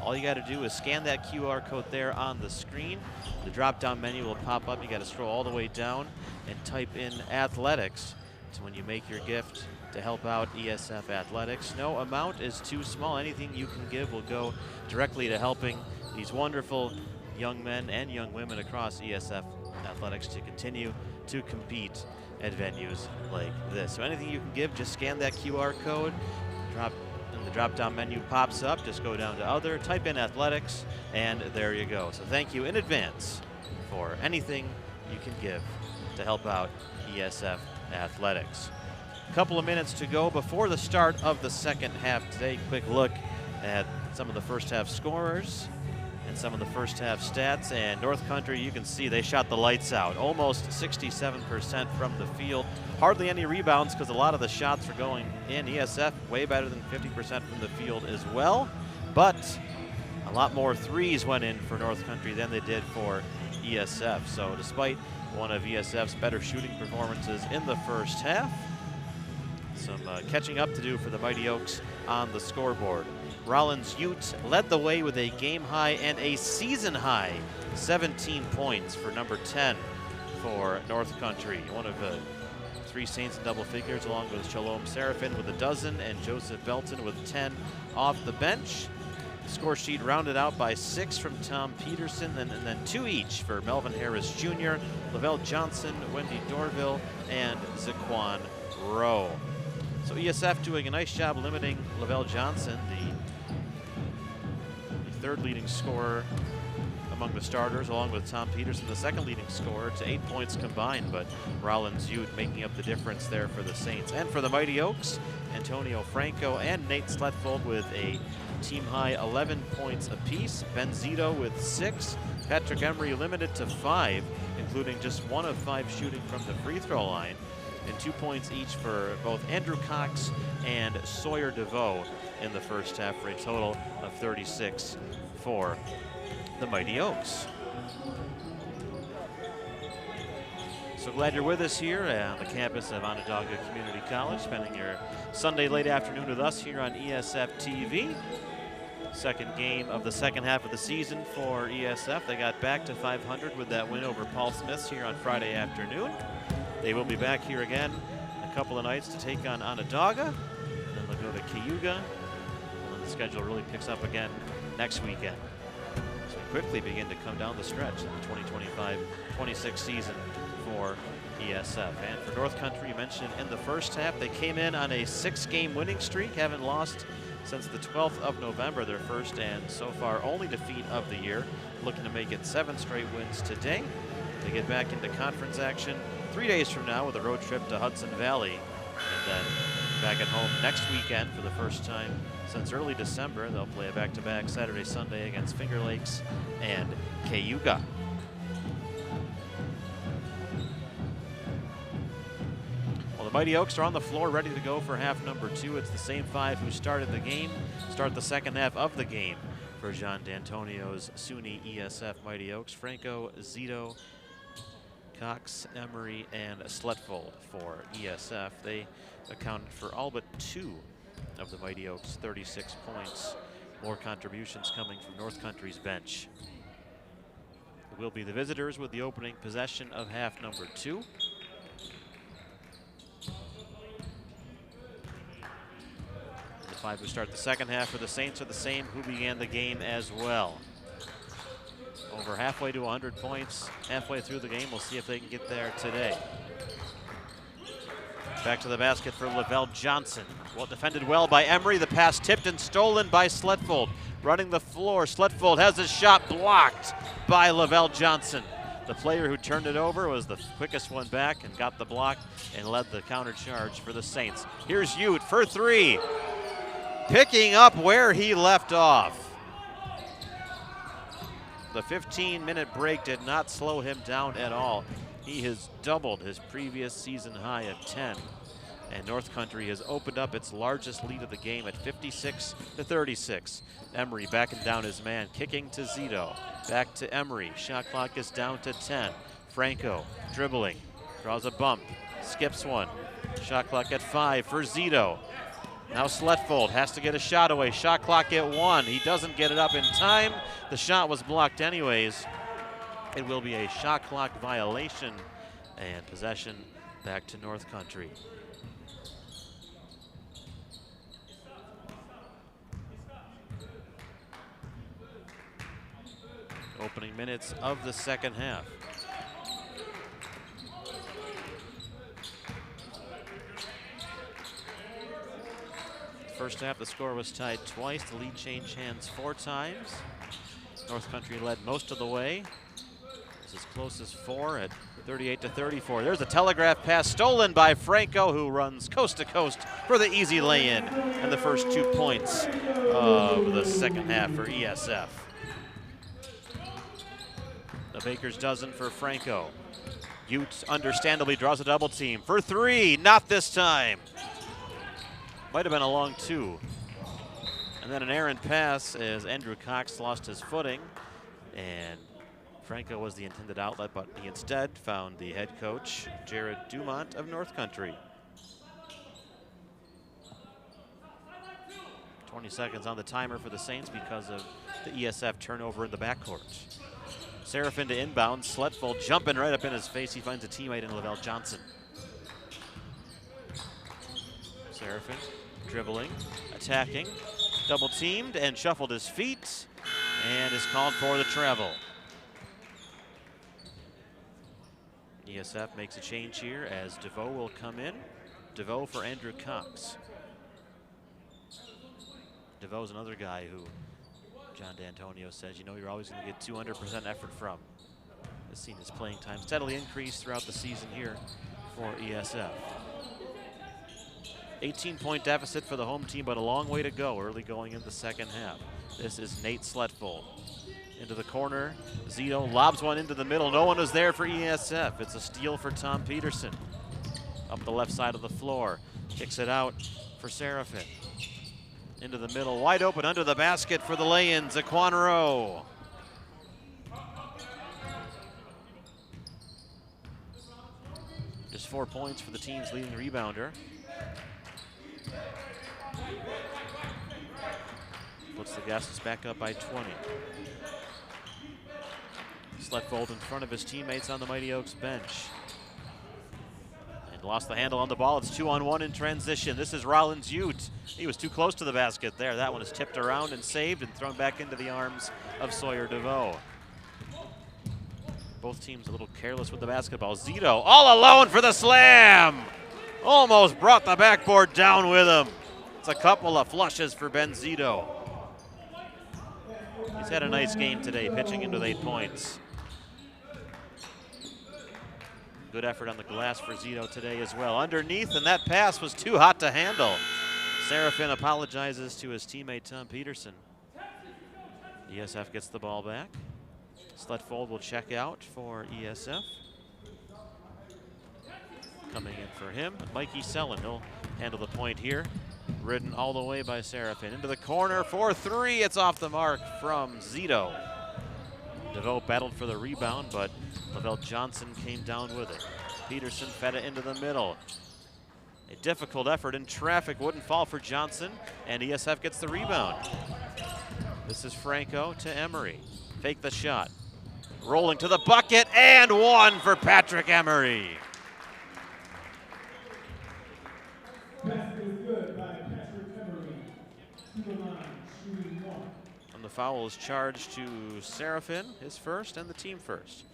All you got to do is scan that QR code there on the screen. The drop-down menu will pop up. You got to scroll all the way down and type in athletics. So when you make your gift to help out ESF Athletics, no amount is too small. Anything you can give will go directly to helping these wonderful young men and young women across ESF Athletics to continue to compete at venues like this. So anything you can give, just scan that QR code, the drop-down menu pops up, just go down to other, type in athletics, and there you go. So thank you in advance for anything you can give to help out ESF Athletics. A couple of minutes to go before the start of the second half today. Quick look at some of the first half scorers and some of the first half stats. And North Country, you can see they shot the lights out. Almost 67% from the field. Hardly any rebounds because a lot of the shots were going in. ESF way better than 50% from the field as well. But a lot more threes went in for North Country than they did for ESF. So despite one of ESF's better shooting performances in the first half, some catching up to do for the Mighty Oaks on the scoreboard. Rollins Ute led the way with a game high and a season high 17 points for number 10 for North Country. One of 3 Saints in double figures, along with Shalom Seraphin with a dozen and Joseph Belton with 10 off the bench. The score sheet rounded out by 6 from Tom Peterson, and then 2 each for Melvin Harris Jr., Lavelle Johnson, Wendy Dorville, and Zaquan Rowe. So ESF doing a nice job limiting Lavelle Johnson, the 3rd leading scorer among the starters, along with Tom Peterson, the 2nd leading scorer, to 8 points combined. But Rollins Ute making up the difference there for the Saints. And for the Mighty Oaks, Antonio Franco and Nate Sletfold with a team-high 11 points apiece. Ben Zito with 6. Patrick Emery limited to 5, including just 1 of 5 shooting from the free throw line. And 2 points each for both Andrew Cox and Sawyer DeVoe in the first half, for a total of 36 for the Mighty Oaks. So glad you're with us here on the campus of Onondaga Community College, spending your Sunday late afternoon with us here on ESFTV. Second game of the second half of the season for ESF. They got back to 500 with that win over Paul Smiths here on Friday afternoon. They will be back here again in a couple of nights to take on Onondaga, and then they'll go to Cayuga, and then the schedule really picks up again next weekend. So we quickly begin to come down the stretch in the 2025-26 season for ESF. And for North Country, you mentioned in the first half, they came in on a 6-game winning streak, haven't lost since the 12th of November, their first and so far only defeat of the year, looking to make it 7 straight wins today. They get back into conference action 3 days from now with a road trip to Hudson Valley, and then back at home next weekend for the first time since early December. They'll play a back-to-back Saturday, Sunday against Finger Lakes and Cayuga. Well, the Mighty Oaks are on the floor ready to go for half number 2. It's the same 5 who started the game, start the second half of the game for John D'Antonio's SUNY ESF Mighty Oaks. Franco, Zito, Cox, Emery, and Sletfold for ESF. They accounted for all but 2 of the Mighty Oaks' 36 points. More contributions coming from North Country's bench. It will be the visitors with the opening possession of half number 2. The 5 who start the second half for the Saints are the same who began the game as well. Over halfway to 100 points, halfway through the game. We'll see if they can get there today. Back to the basket for Lavelle Johnson. Well defended well by Emery. The pass tipped and stolen by Sletfold. Running the floor, Sletfold has his shot blocked by Lavelle Johnson. The player who turned it over was the quickest one back and got the block and led the counter charge for the Saints. Here's Ute for three. Picking up where he left off. The 15-minute break did not slow him down at all. He has doubled his previous season high of 10. And North Country has opened up its largest lead of the game at 56-36. Emery backing down his man, kicking to Zito. Back to Emery. Shot clock is down to 10. Franco dribbling, draws a bump, skips one. Shot clock at 5 for Zito. Now Sletfold has to get a shot away. Shot clock at 1. He doesn't get it up in time. The shot was blocked anyways. It will be a shot clock violation and possession back to North Country. Opening minutes of the second half. First half, the score was tied twice. The lead changed hands 4 times. North Country led most of the way. It's as close as 4 at 38-34. There's a telegraph pass stolen by Franco, who runs coast to coast for the easy lay-in and the first 2 points of the second half for ESF. The baker's dozen for Franco. Ute understandably draws a double team for 3, not this time. Might have been a long 2. And then an errant pass as Andrew Cox lost his footing, and Franco was the intended outlet, but he instead found the head coach, Jared Dumont of North Country. 20 seconds on the timer for the Saints because of the ESF turnover in the backcourt. Seraphin to inbound, Sletfold jumping right up in his face. He finds a teammate in Lavelle Johnson. Seraphin dribbling, attacking, double teamed and shuffled his feet and is called for the travel. ESF makes a change here as DeVoe will come in. DeVoe for Andrew Cox. DeVoe's another guy who John D'Antonio says, you know, you're always going to get 200% effort from. Has seen his playing time steadily increase throughout the season here for ESF. 18-point deficit for the home team, but a long way to go early going in the second half. This is Nate Sletfold. Into the corner, Zito lobs one into the middle. No one was there for ESF. It's a steal for Tom Peterson. Up the left side of the floor, kicks it out for Seraphin. Into the middle, wide open under the basket for the lay-in, Zaquan Rowe. Just 4 points for the team's leading rebounder. Puts the Gasses back up by 20. Sletfold in front of his teammates on the Mighty Oaks bench. And lost the handle on the ball. It's 2-on-1 in transition. This is Rollins Ute. He was too close to the basket there. That one is tipped around and saved and thrown back into the arms of Sawyer DeVoe. Both teams a little careless with the basketball. Zito all alone for the slam. Almost brought the backboard down with him. It's a couple of flushes for Ben Zito. He's had a nice game today, pitching into 8 points. Good effort on the glass for Zito today as well. Underneath, and that pass was too hot to handle. Seraphin apologizes to his teammate Tom Peterson. ESF gets the ball back. Sletfold will check out for ESF. Coming in for him, Mikey Sellen. He'll handle the point here. Ridden all the way by Seraphin. Into the corner for 3. It's off the mark from Zito. DeVoe battled for the rebound, but Lavelle Johnson came down with it. Peterson fed it into the middle. A difficult effort in traffic wouldn't fall for Johnson, and ESF gets the rebound. This is Franco to Emery. Fake the shot. Rolling to the bucket, and 1 for Patrick Emery. And the foul is charged to Seraphin, his first and the team first.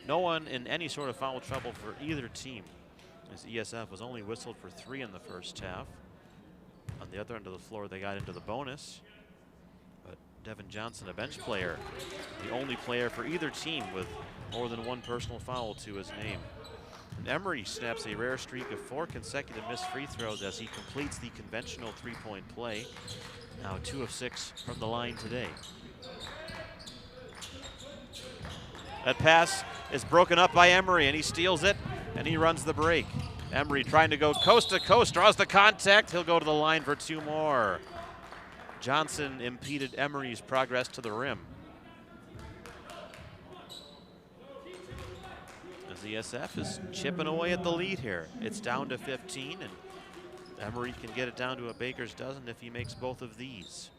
No one in any sort of foul trouble for either team as ESF was only whistled for 3 in the first half. On the other end of the floor, they got into the bonus. But Devin Johnson, a bench player, the only player for either team with more than 1 personal foul to his name. And Emery snaps a rare streak of 4 consecutive missed free throws as he completes the conventional 3-point play. Now 2 of 6 from the line today. That pass is broken up by Emery, and he steals it, and he runs the break. Emery trying to go coast to coast, draws the contact. He'll go to the line for 2 more. Johnson impeded Emery's progress to the rim. As ESF is chipping away at the lead here. It's down to 15, and Emery can get it down to a baker's dozen if he makes both of these.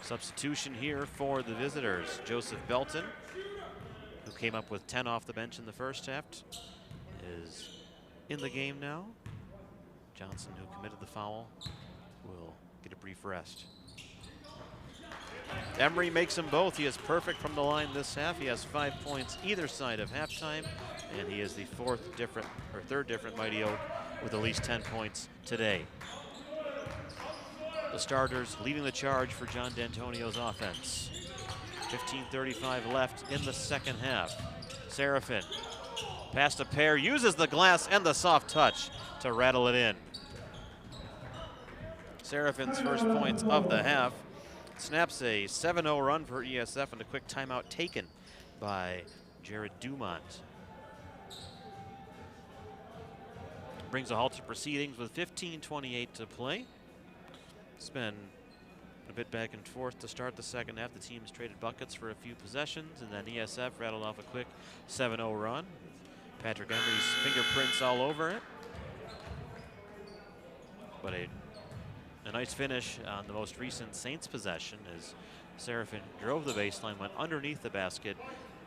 Substitution here for the visitors. Joseph Belton, who came up with 10 off the bench in the first half, is in the game now. Johnson, who committed the foul, will get a brief rest. Emery makes them both. He is perfect from the line this half. He has 5 points either side of halftime, and he is the third different Mighty Oak with at least 10 points today. The starters leading the charge for John D'Antonio's offense. 15:35 left in the second half. Serafin, past a pair, uses the glass and the soft touch to rattle it in. Serafin's first points of the half. Snaps a 7-0 run for ESF, and a quick timeout taken by Jared Dumont. Brings a halt to proceedings with 15:28 to play. It's been a bit back and forth to start the second half. The teams traded buckets for a few possessions, and then ESF rattled off a quick 7-0 run. Patrick Emery's fingerprints all over it. But a nice finish on the most recent Saints possession as Serafin drove the baseline, went underneath the basket,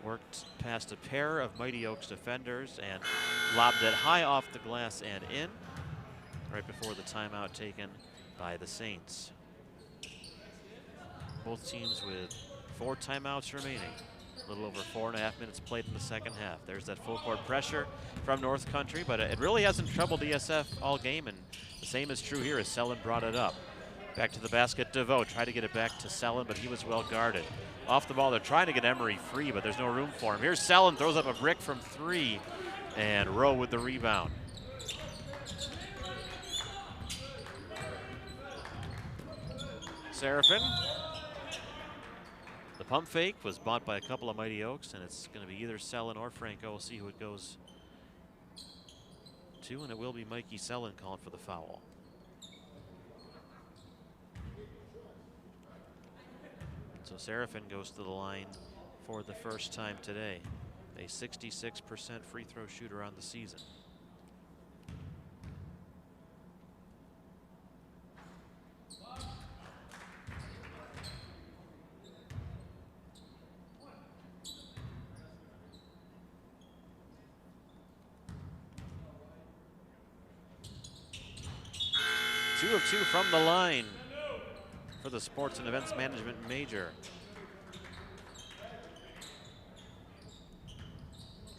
worked past a pair of Mighty Oaks defenders, and lobbed it high off the glass and in, right before the timeout taken by the Saints. Both teams with 4 timeouts remaining. A little over 4.5 minutes played in the second half. There's that full court pressure from North Country, but it really hasn't troubled ESF all game, and the same is true here as Selin brought it up. Back to the basket, DeVoe tried to get it back to Selin, but he was well guarded. Off the ball, they're trying to get Emery free, but there's no room for him. Here's Selin, throws up a brick from 3, and Rowe with the rebound. Serafin. The pump fake was bought by a couple of Mighty Oaks, and it's going to be either Selin or Franco. We'll see who it goes to, and it will be Mikey Selin calling for the foul. So Serafin goes to the line for the first time today. A 66% free throw shooter on the season. Two of 2 from the line for the sports and events management major.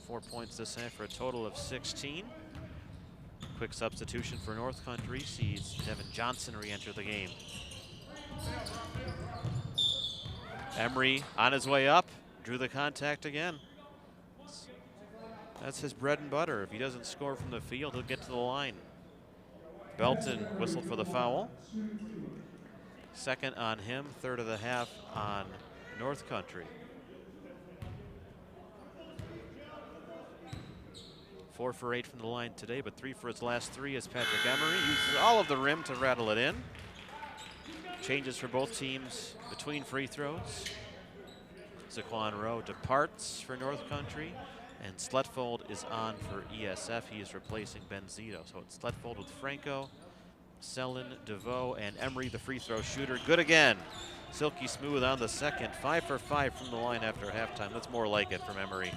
4 points this half for a total of 16. Quick substitution for North Country sees Devin Johnson re-enter the game. Emery on his way up, drew the contact again. That's his bread and butter. If he doesn't score from the field, he'll get to the line. Belton whistled for the foul. Second on him, third of the half on North Country. 4 for 8 from the line today, but 3 for his last 3 as Patrick Emery uses all of the rim to rattle it in. Changes for both teams between free throws. Zaquan Rowe departs for North Country, and Sletfold is on for ESF. He is replacing Benzito. So it's Sletfold with Franco, Selin, DeVoe, and Emery, the free throw shooter. Good again. Silky smooth on the second. 5 for 5 from the line after halftime. That's more like it from Emery.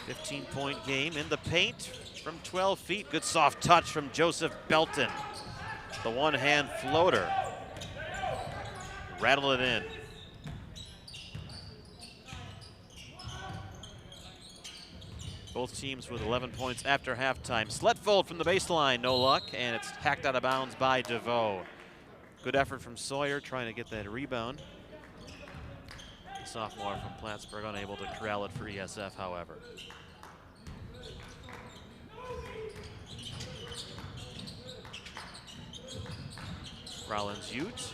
.15 game in the paint from 12 feet. Good soft touch from Joseph Belton. The one-hand floater rattle it in. Both teams with 11 points after halftime. Sletfold from the baseline, no luck, and it's hacked out of bounds by DeVoe. Good effort from Sawyer trying to get that rebound. The sophomore from Plattsburgh unable to corral it for ESF, however. Rollins Ute.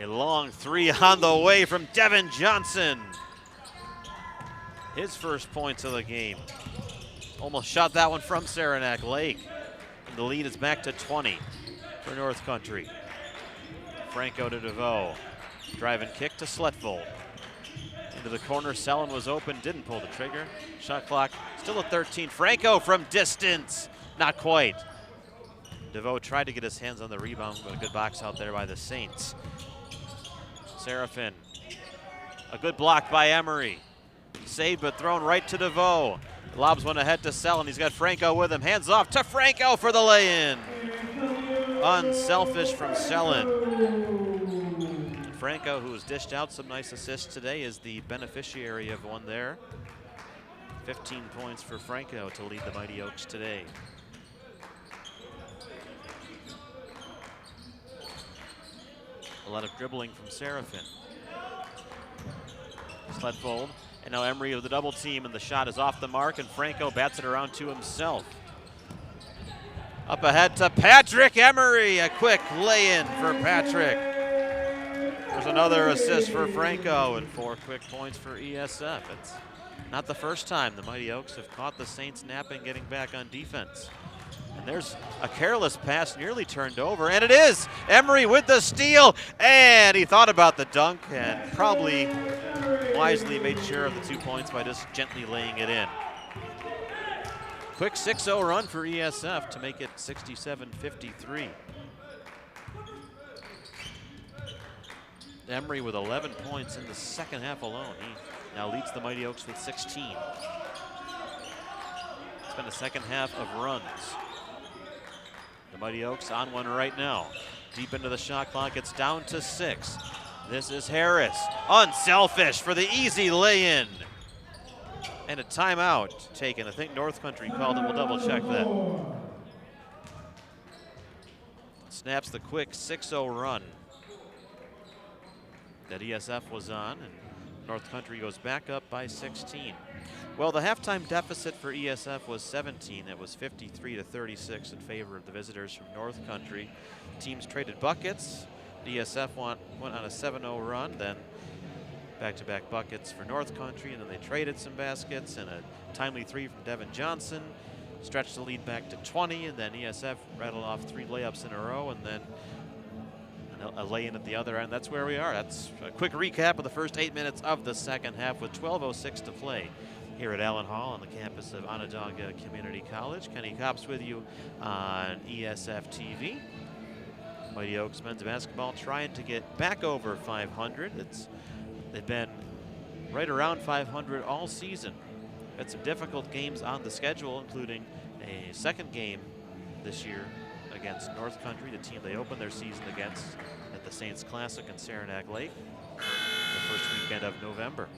A long three on the way from Devin Johnson. His first points of the game. Almost shot that one from Saranac Lake. And the lead is back to 20 for North Country. Franco to DeVoe. Drive and kick to Sletfold. Into the corner, Sellen was open, didn't pull the trigger. Shot clock still at 13. Franco from distance, not quite. DeVoe tried to get his hands on the rebound, but a good box out there by the Saints. Seraphin, a good block by Emery. Saved but thrown right to DeVoe. Lobs one ahead to Sellen. He's got Franco with him. Hands off to Franco for the lay-in. Unselfish from Sellen. Franco, who has dished out some nice assists today, is the beneficiary of one there. 15 points for Franco to lead the Mighty Oaks today. A lot of dribbling from Seraphin. Sletfold, and now Emery with the double team, and the shot is off the mark, and Franco bats it around to himself. Up ahead to Patrick Emery, a quick lay-in for Patrick. There's another assist for Franco, and 4 quick points for ESF. It's not the first time the Mighty Oaks have caught the Saints napping, getting back on defense. And there's a careless pass nearly turned over, and it is Emery with the steal, and he thought about the dunk and probably wisely made sure of the 2 points by just gently laying it in. Quick 6-0 run for ESF to make it 67-53. Emery with 11 points in the second half alone. He now leads the Mighty Oaks with 16. It's been a second half of runs. The Mighty Oaks on one right now. Deep into the shot clock, it's down to 6. This is Harris, unselfish for the easy lay-in. And a timeout taken. I think North Country called it, we'll double check that. Snaps the quick 6-0 run that ESF was on, and North Country goes back up by 16. Well, the halftime deficit for ESF was 17. It was 53-36 in favor of the visitors from North Country. Teams traded buckets. ESF went on a 7-0 run, then back-to-back buckets for North Country, and then they traded some baskets, and a timely 3 from Devin Johnson stretched the lead back to 20, and then ESF rattled off 3 layups in a row, and then a lay-in at the other end. That's where we are. That's a quick recap of the first 8 minutes of the second half with 12:06 to play here at Allen Hall on the campus of Onondaga Community College. Kenny Kopp's with you on ESFTV. Mighty Oaks men's basketball trying to get back over 500. They've been right around 500 all season. Had some difficult games on the schedule, including a second game this year against North Country, the team they opened their season against at the Saints Classic in Saranac Lake, the first weekend of November.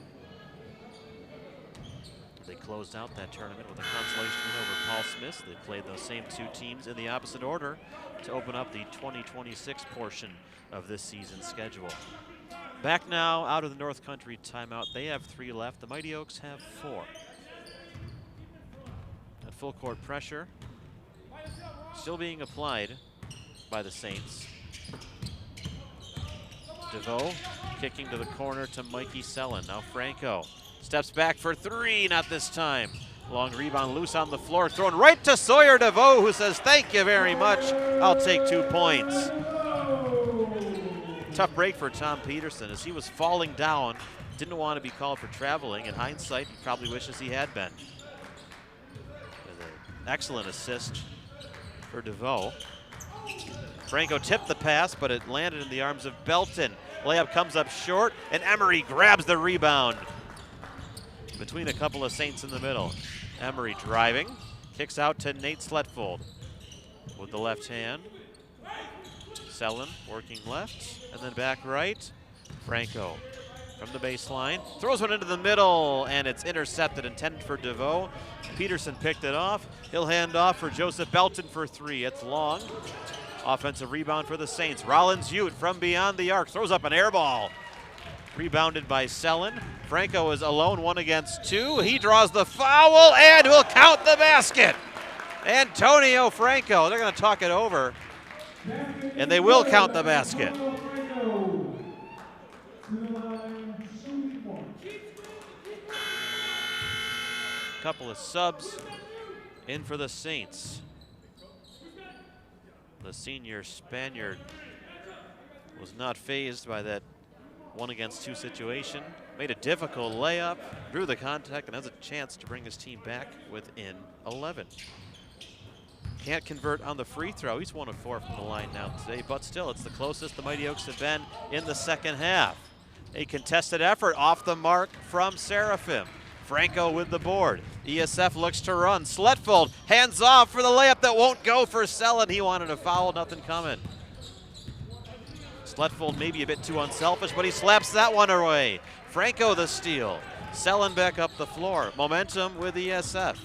They closed out that tournament with a consolation win over Paul Smith. They played those same 2 teams in the opposite order to open up the 2026 portion of this season's schedule. Back now out of the North Country timeout. They have 3 left. The Mighty Oaks have 4. At full court pressure still being applied by the Saints. DeVoe kicking to the corner to Mikey Sellen. Now Franco steps back for 3, not this time. Long rebound loose on the floor, thrown right to Sawyer DeVoe, who says, thank you very much, I'll take 2 points. Tough break for Tom Peterson as he was falling down. Didn't want to be called for traveling. In hindsight, he probably wishes he had been. With an excellent assist for DeVoe. Franco tipped the pass, but it landed in the arms of Belton. Layup comes up short, and Emery grabs the rebound between a couple of Saints in the middle. Emery driving, kicks out to Nate Sletfold with the left hand. Selin working left and then back right. Franco from the baseline, throws one into the middle, and it's intercepted, intended for DeVoe. Peterson picked it off. He'll hand off for Joseph Belton for 3. It's long. Offensive rebound for the Saints. Rollins Ute from beyond the arc throws up an air ball. Rebounded by Selin. Franco is alone 1 against 2. He draws the foul and will count the basket. Antonio Franco, they're going to talk it over, and they will count the basket. Couple of subs in for the Saints. The senior Spaniard was not fazed by that 1 against 2 situation. Made a difficult layup, drew the contact, and has a chance to bring his team back within 11. Can't convert on the free throw. He's 1 of 4 from the line now today, but still, it's the closest the Mighty Oaks have been in the second half. A contested effort off the mark from Seraphim. Franco with the board. ESF looks to run. Sletfold hands off for the layup that won't go for Selin. He wanted a foul, nothing coming. Sletfold maybe a bit too unselfish, but he slaps that one away. Franco the steal. Selin back up the floor. Momentum with ESF.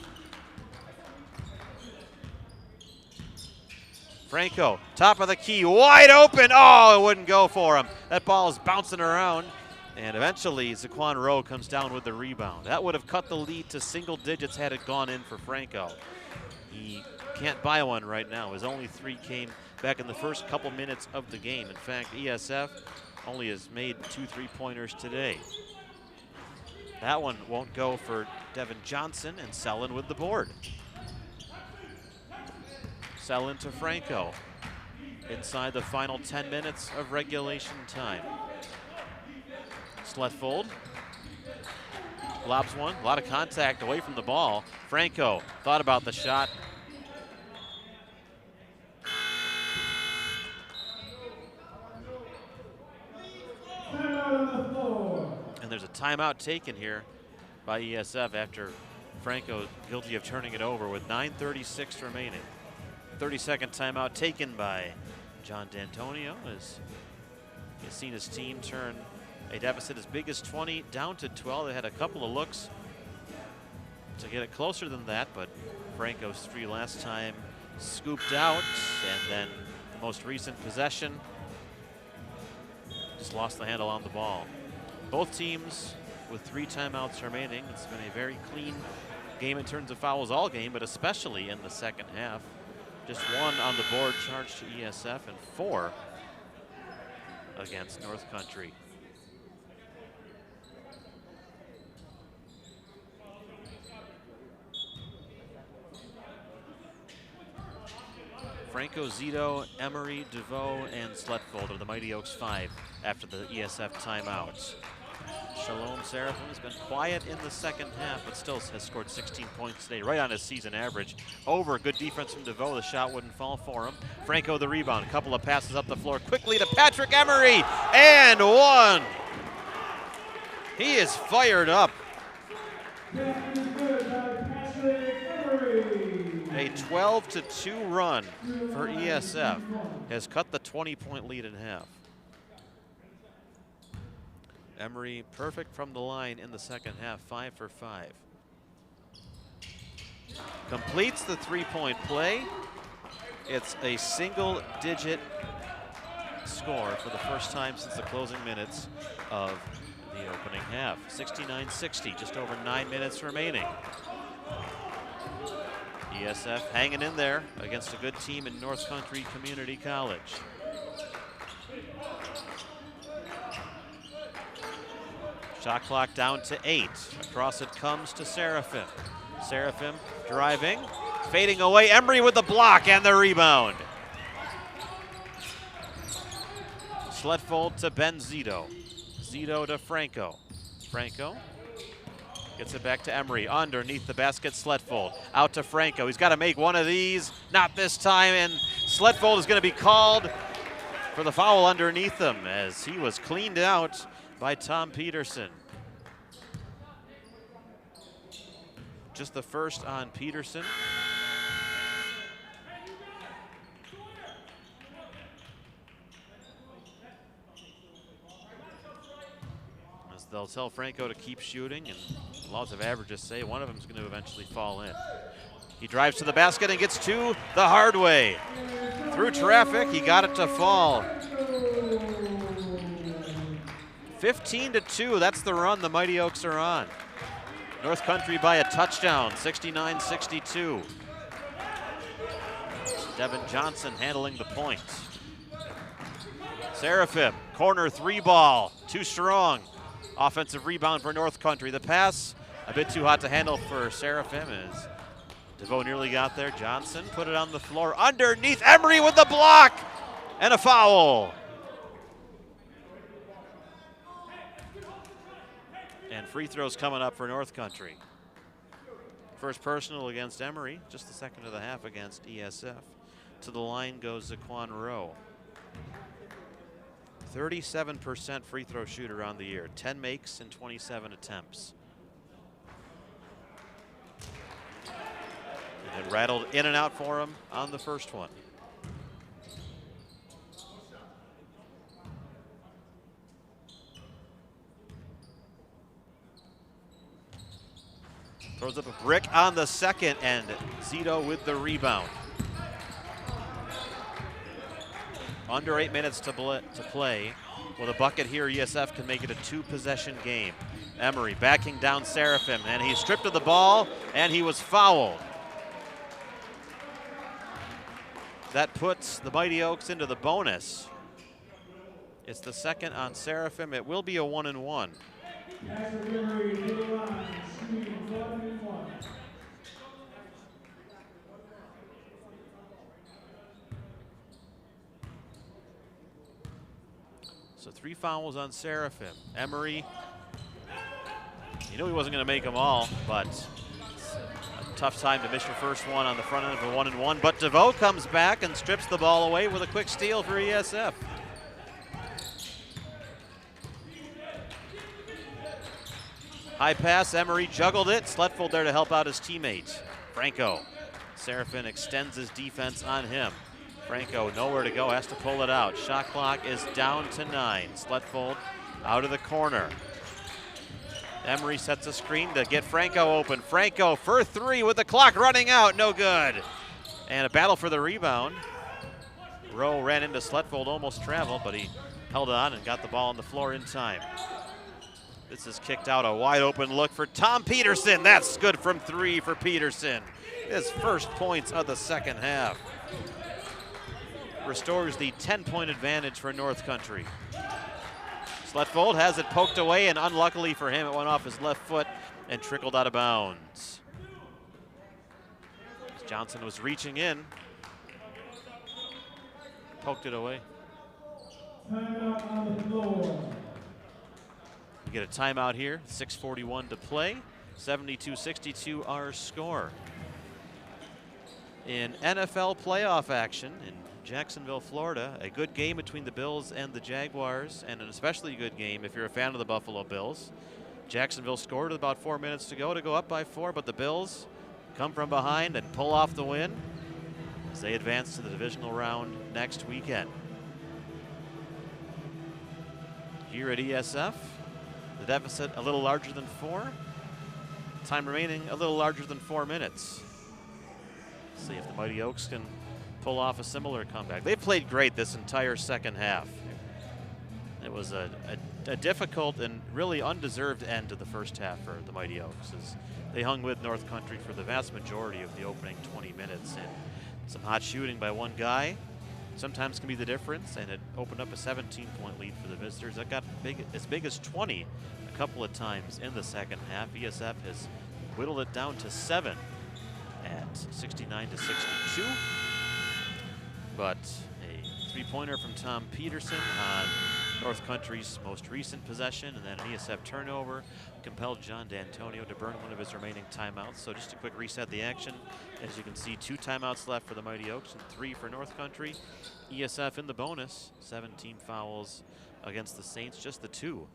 Franco, top of the key, wide open. Oh, it wouldn't go for him. That ball is bouncing around. And eventually, Zaquan Rowe comes down with the rebound. That would have cut the lead to single digits had it gone in for Franco. He can't buy one right now. His only 3 came back in the first couple minutes of the game. In fact, ESF only has made 2 3-pointers today. That one won't go for Devin Johnson, and Selin with the board. Selin to Franco inside the final 10 minutes of regulation time. Sletfold lobs one, a lot of contact away from the ball. Franco thought about the shot. And there's a timeout taken here by ESF after Franco guilty of turning it over with 9:36 remaining. 30-second timeout taken by John D'Antonio as he's seen his team turn a deficit as big as 20 down to 12. They had a couple of looks to get it closer than that, but Franco's 3 last time scooped out, and then the most recent possession just lost the handle on the ball. Both teams with 3 timeouts remaining. It's been a very clean game in terms of fouls all game, but especially in the second half. Just 1 on the board charged to ESF and 4 against North Country. Franco, Zito, Emery, DeVoe, and Sletfold are the Mighty Oaks 5 after the ESF timeout. Shalom Seraphim has been quiet in the second half, but still has scored 16 points today, right on his season average. Over, good defense from DeVoe. The shot wouldn't fall for him. Franco the rebound, a couple of passes up the floor quickly to Patrick Emery, and 1. He is fired up. A 12-2 run for ESF has cut the 20-point lead in half. Emery perfect from the line in the second half, 5 for 5. Completes the 3-point play. It's a single-digit score for the first time since the closing minutes of the opening half. 69-60, just over 9 minutes remaining. ESF hanging in there against a good team in North Country Community College. Shot clock down to 8. Across it comes to Seraphim. Seraphim driving, fading away. Emery with the block and the rebound. Sletfold to Ben Zito. Zito to Franco. Franco gets it back to Emery. Underneath the basket, Sletfold. Out to Franco. He's got to make one of these. Not this time, and Sletfold is going to be called for the foul underneath him as he was cleaned out by Tom Peterson. Just the first on Peterson. they'll tell Franco to keep shooting, and laws of averages say one of them is going to eventually fall in. He drives to the basket and gets two the hard way. Through traffic, he got it to fall. 15-2, that's the run the Mighty Oaks are on. North Country by a touchdown, 69-62. Devin Johnson handling the point. Seraphim, corner three ball, too strong. Offensive rebound for North Country. The pass, a bit too hot to handle for Seraphim as DeVoe nearly got there. Johnson put it on the floor underneath. Emery with the block and a foul. And free throws coming up for North Country. First personal against Emery, just the second of the half against ESF. To the line goes Zaquan Rowe. 37% free throw shooter on the year, 10 makes and 27 attempts. And it rattled in and out for him on the first one. Throws up a brick on the second, and Zito with the rebound. Under 8 minutes to play. With a bucket here, ESF can make it a two-possession game. Emery backing down Seraphim, and he's stripped of the ball, and he was fouled. That puts the Mighty Oaks into the bonus. It's the second on Seraphim. It will be a 1-and-1. So 3 fouls on Seraphim. Emery, you knew he wasn't going to make them all, but a tough time to miss your first one on the front end of a 1-and-1. But DeVoe comes back and strips the ball away with a quick steal for ESF. High pass, Emery juggled it. Sletfold there to help out his teammate. Franco. Seraphim extends his defense on him. Franco nowhere to go, has to pull it out. Shot clock is down to 9. Sletfold out of the corner. Emery sets a screen to get Franco open. Franco for 3 with the clock running out, no good. And a battle for the rebound. Rowe ran into Sletfold, almost traveled, but he held on and got the ball on the floor in time. This is kicked out, a wide open look for Tom Peterson. That's good from 3 for Peterson. His first points of the second half. Restores the 10-point advantage for North Country. Sletfold has it poked away, and unluckily for him, it went off his left foot and trickled out of bounds. Johnson was reaching in, poked it away. Timeout on the floor. We get a timeout here, 6:41 to play, 72-62 our score. In NFL playoff action in Jacksonville, Florida, a good game between the Bills and the Jaguars, and an especially good game if you're a fan of the Buffalo Bills. Jacksonville scored with about 4 minutes to go up by 4, but the Bills come from behind and pull off the win as they advance to the divisional round next weekend. Here at ESF, the deficit a little larger than 4. Time remaining a little larger than 4 minutes. See if the Mighty Oaks can pull off a similar comeback. They played great this entire second half. It was a difficult and really undeserved end to the first half for the Mighty Oaks as they hung with North Country for the vast majority of the opening 20 minutes. And some hot shooting by one guy sometimes can be the difference, and it opened up a 17-point lead for the visitors. That got as big as 20 a couple of times in the second half. ESF has whittled it down to 7 at 69-62. But a three-pointer from Tom Peterson on North Country's most recent possession, and then an ESF turnover compelled John D'Antonio to burn one of his remaining timeouts. So just a quick reset of the action. As you can see, 2 timeouts left for the Mighty Oaks and 3 for North Country. ESF in the bonus, 17 fouls against the Saints, just the 2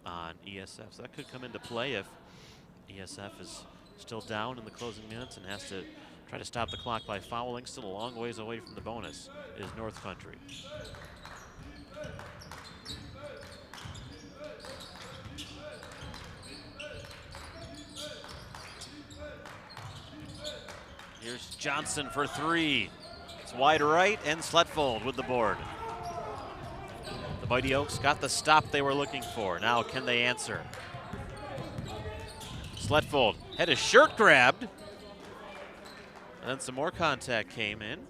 on ESF. So that could come into play if ESF is still down in the closing minutes and has to try to stop the clock by fouling. Still a long ways away from the bonus is North Country. Here's Johnson for three. It's wide right, and Sletfold with the board. The Mighty Oaks got the stop they were looking for. Now can they answer? Sletfold had his shirt grabbed. And then some more contact came in.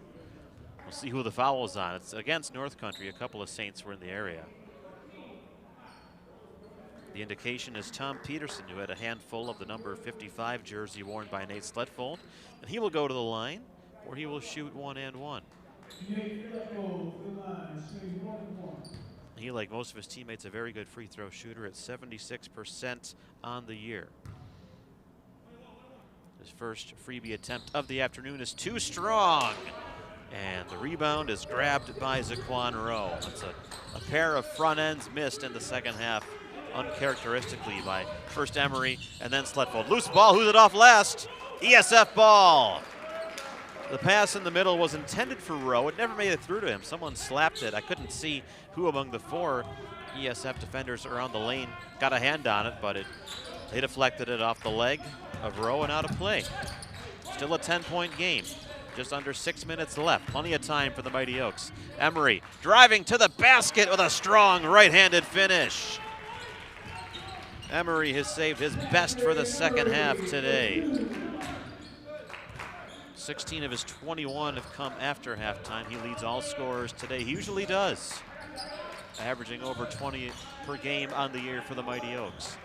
We'll see who the foul is on. It's against North Country. A couple of Saints were in the area. The indication is Tom Peterson, who had a handful of the number 55 jersey worn by Nate Sletfold. And he will go to the line, where he will shoot 1-and-1. He, like most of his teammates, a very good free throw shooter at 76% on the year. His first freebie attempt of the afternoon is too strong. And the rebound is grabbed by Zaquan Rowe. That's a pair of front ends missed in the second half, uncharacteristically by first Emery and then Sletfold. Loose ball, who's it off last? ESF ball. The pass in the middle was intended for Rowe. It never made it through to him. Someone slapped it. I couldn't see who among the four ESF defenders around the lane got a hand on it, but they deflected it off the leg of Rowe and out of play. Still a 10-point game. Just under 6 minutes left. Plenty of time for the Mighty Oaks. Emery driving to the basket with a strong right-handed finish. Emery has saved his best for the second half today. 16 of his 21 have come after halftime. He leads all scorers today. He usually does, averaging over 20 per game on the year for the Mighty Oaks.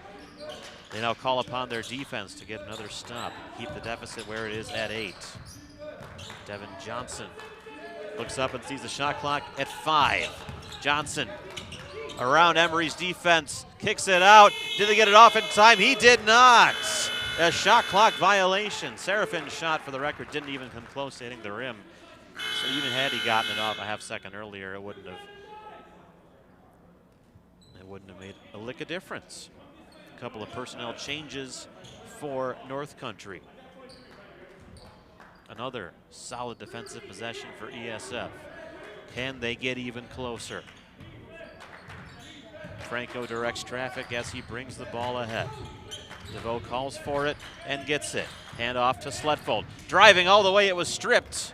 They now call upon their defense to get another stop, keep the deficit where it is at 8. Devin Johnson looks up and sees the shot clock at 5. Johnson around Emery's defense, kicks it out. Did they get it off in time? He did not. A shot clock violation. Serafin's shot, for the record, didn't even come close to hitting the rim. So even had he gotten it off a half second earlier, it wouldn't have made a lick of difference. A couple of personnel changes for North Country. Another solid defensive possession for ESF. Can they get even closer? Franco directs traffic as he brings the ball ahead. DeVoe calls for it and gets it. Hand off to Sletfold. Driving all the way, it was stripped.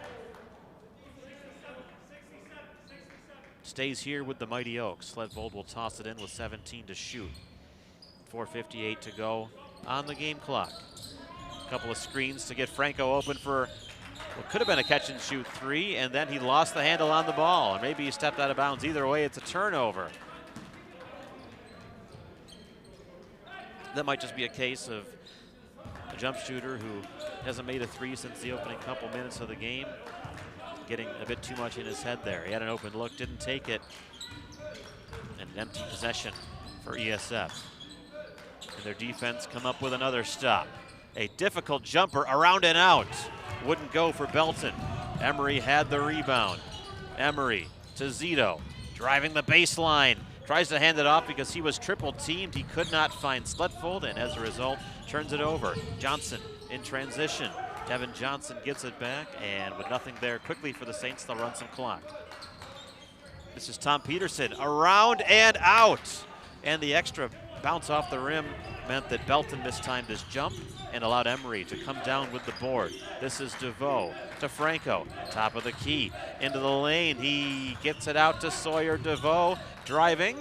Stays here with the Mighty Oaks. Sletfold will toss it in with 17 to shoot. 4:58 to go on the game clock. A couple of screens to get Franco open for what could have been a catch and shoot three, and then he lost the handle on the ball, or maybe he stepped out of bounds. Either way, it's a turnover. That might just be a case of a jump shooter who hasn't made a three since the opening couple minutes of the game, getting a bit too much in his head there. He had an open look, didn't take it, and an empty possession for ESF. And their defense come up with another stop. A difficult jumper around and out. Wouldn't go for Belton. Emery had the rebound. Emery to Zito, driving the baseline. Tries to hand it off because he was triple teamed. He could not find Sletfold, and as a result, turns it over. Johnson in transition. Devin Johnson gets it back, and with nothing there, quickly for the Saints, they'll run some clock. This is Tom Peterson, around and out. And the extra bounce off the rim meant that Belton mistimed his jump and allowed Emery to come down with the board. This is DeVoe to Franco, top of the key, into the lane. He gets it out to Sawyer. DeVoe driving,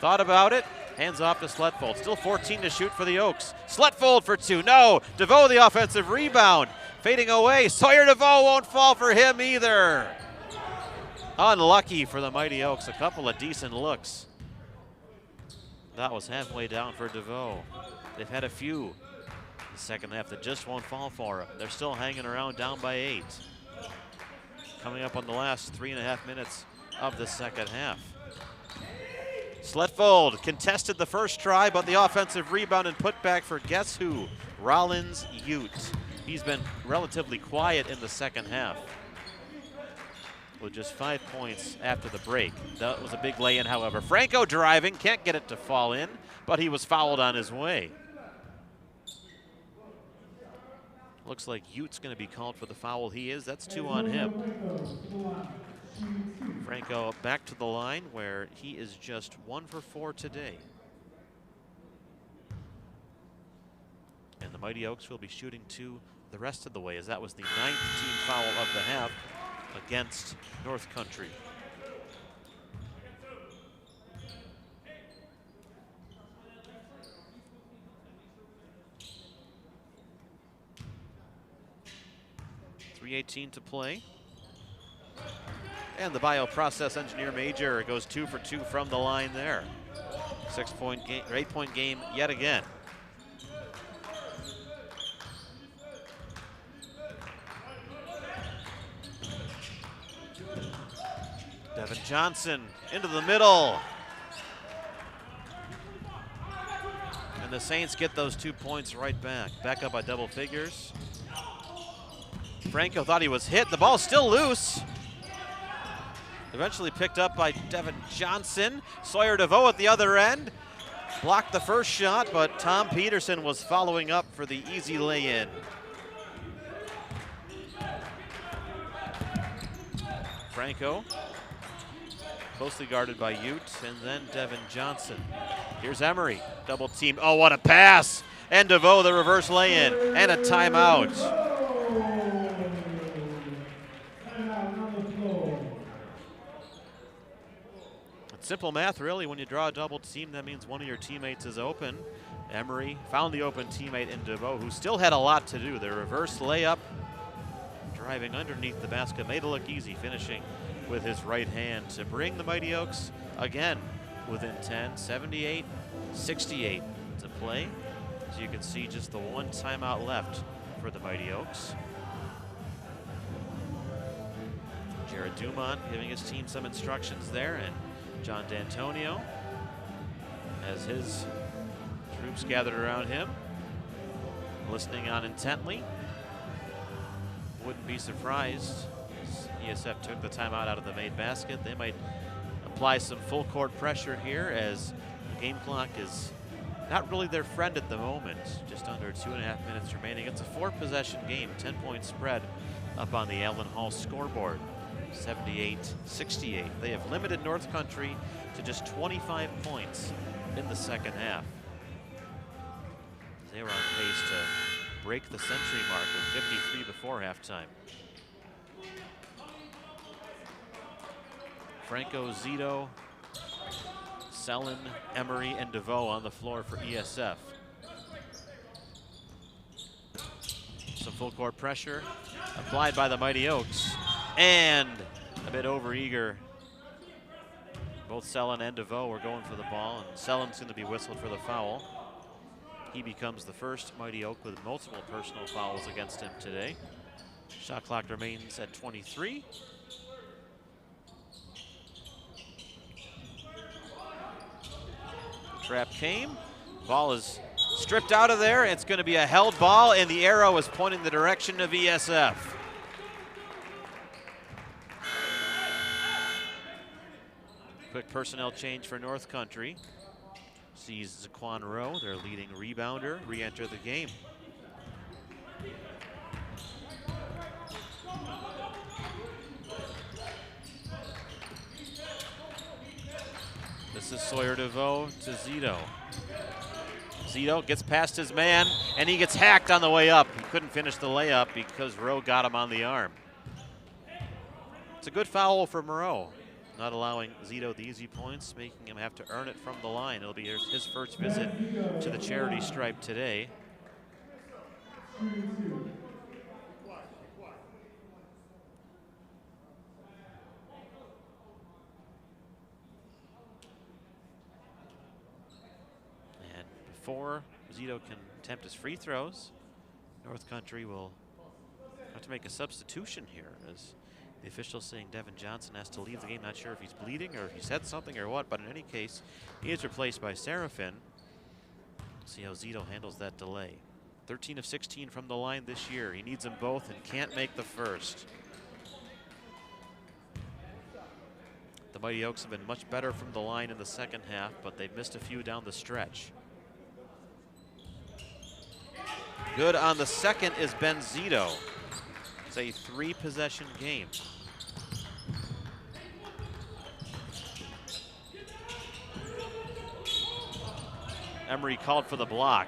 thought about it, hands off to Sletfold. Still 14 to shoot for the Oaks. Sletfold for two, no. DeVoe the offensive rebound, fading away. Sawyer DeVoe won't fall for him either. Unlucky for the Mighty Oaks, a couple of decent looks. That was halfway down for DeVoe. They've had a few the second half that just won't fall for them. They're still hanging around down by 8. Coming up on the last 3.5 minutes of the second half. Sletfold contested the first try, but the offensive rebound and putback for guess who? Rollins Ute. He's been relatively quiet in the second half, with just 5 points after the break. That was a big lay-in, however. Franco driving, can't get it to fall in, but he was fouled on his way. Looks like Ute's going to be called for the foul. He is. That's 2 on him. Franco back to the line where he is just 1 for 4 today. And the Mighty Oaks will be shooting to the rest of the way, as that was the 9th team foul of the half against North Country. .318 to play. And the bioprocess engineer major goes 2 for 2 from the line there. 6-point game, or 8-point game yet again. Devin Johnson into the middle. And the Saints get those 2 points right back. Back up by double figures. Franco thought he was hit. The ball's still loose. Eventually picked up by Devin Johnson. Sawyer DeVoe at the other end. Blocked the first shot, but Tom Peterson was following up for the easy lay-in. Franco, closely guarded by Ute, and then Devin Johnson. Here's Emery, double team. Oh, what a pass! And DeVoe, the reverse lay-in, and a timeout. Simple math, really. When you draw a double team, that means one of your teammates is open. Emery found the open teammate in DeVoe, who still had a lot to do. The reverse layup, driving underneath the basket, made it look easy, finishing with his right hand to bring the Mighty Oaks again within 10, 78-68 to play. As you can see, just the one timeout left for the Mighty Oaks. Jared Dumont giving his team some instructions there, and John D'Antonio, as his troops gathered around him, listening on intently. Wouldn't be surprised. ESF took the timeout out of the made basket. They might apply some full court pressure here, as the game clock is not really their friend at the moment. Just under 2.5 minutes remaining. It's a 4-possession game, 10-point spread up on the Allen Hall scoreboard. 78-68. They have limited North Country to just 25 points in the second half. They were on pace to break the century mark with 53 before halftime. Franco, Zito, Sellen, Emery, and DeVoe on the floor for ESF. Some full court pressure applied by the Mighty Oaks. And a bit overeager. Both Sellen and DeVoe were going for the ball, and Sellen's going to be whistled for the foul. He becomes the first Mighty Oak with multiple personal fouls against him today. Shot clock remains at 23. The trap came. Ball is stripped out of there. It's going to be a held ball, and the arrow is pointing the direction of ESF. Quick personnel change for North Country. Sees Zaquan Rowe, their leading rebounder, re-enter the game. This is Sawyer DeVoe to Zito. Zito gets past his man, and he gets hacked on the way up. He couldn't finish the layup because Rowe got him on the arm. It's a good foul for Moreau, not allowing Zito the easy points, making him have to earn it from the line. It'll be his first visit to the charity stripe today. And before Zito can attempt his free throws, North Country will have to make a substitution here, as the official saying Devin Johnson has to leave the game. Not sure if he's bleeding or if he said something or what, but in any case, he is replaced by Serafin. See how Zito handles that delay. 13 of 16 from the line this year. He needs them both and can't make the first. The Mighty Oaks have been much better from the line in the second half, but they've missed a few down the stretch. Good on the second is Ben Zito. It's a 3-possession game. Emery called for the block.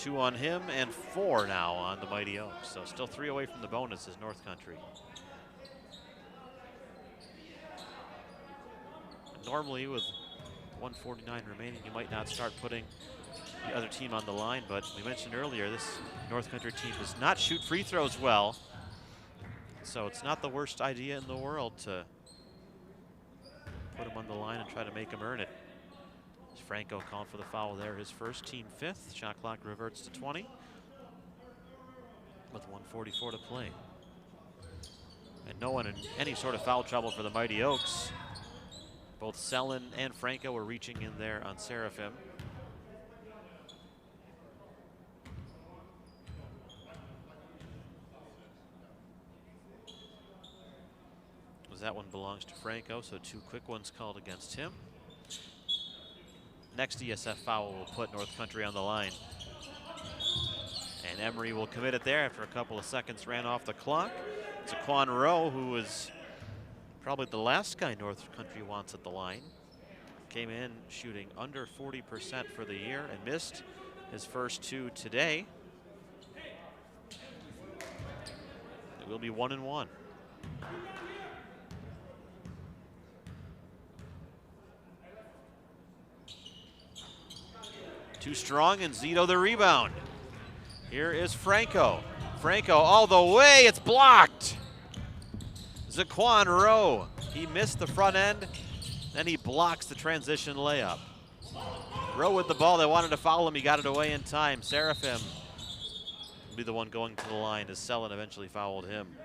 2 on him and 4 now on the Mighty Oaks. So still 3 away from the bonus is North Country. Normally with 1:49 remaining, you might not start putting the other team on the line, but we mentioned earlier this North Country team does not shoot free throws well. So it's not the worst idea in the world to put him on the line and try to him earn it. Franco called for the foul there, his first, team 5th. Shot clock reverts to 20 with 1:44 to play. And no one in any sort of foul trouble for the Mighty Oaks. Both Selin and Franco were reaching in there on Seraphim. That one belongs to Franco, so 2 quick ones called against him. Next ESF foul will put North Country on the line. And Emery will commit it there after a couple of seconds ran off the clock. It's Quan Rowe, who was probably the last guy North Country wants at the line. Came in shooting under 40% for the year and missed his first 2 today. It will be 1-1. Too strong, and Zito the rebound. Here is Franco. Franco all the way, it's blocked. Zaquan Rowe, he missed the front end, then he blocks the transition layup. Rowe with the ball, they wanted to foul him, he got it away in time. Seraphim will be the one going to the line as Selin eventually fouled him.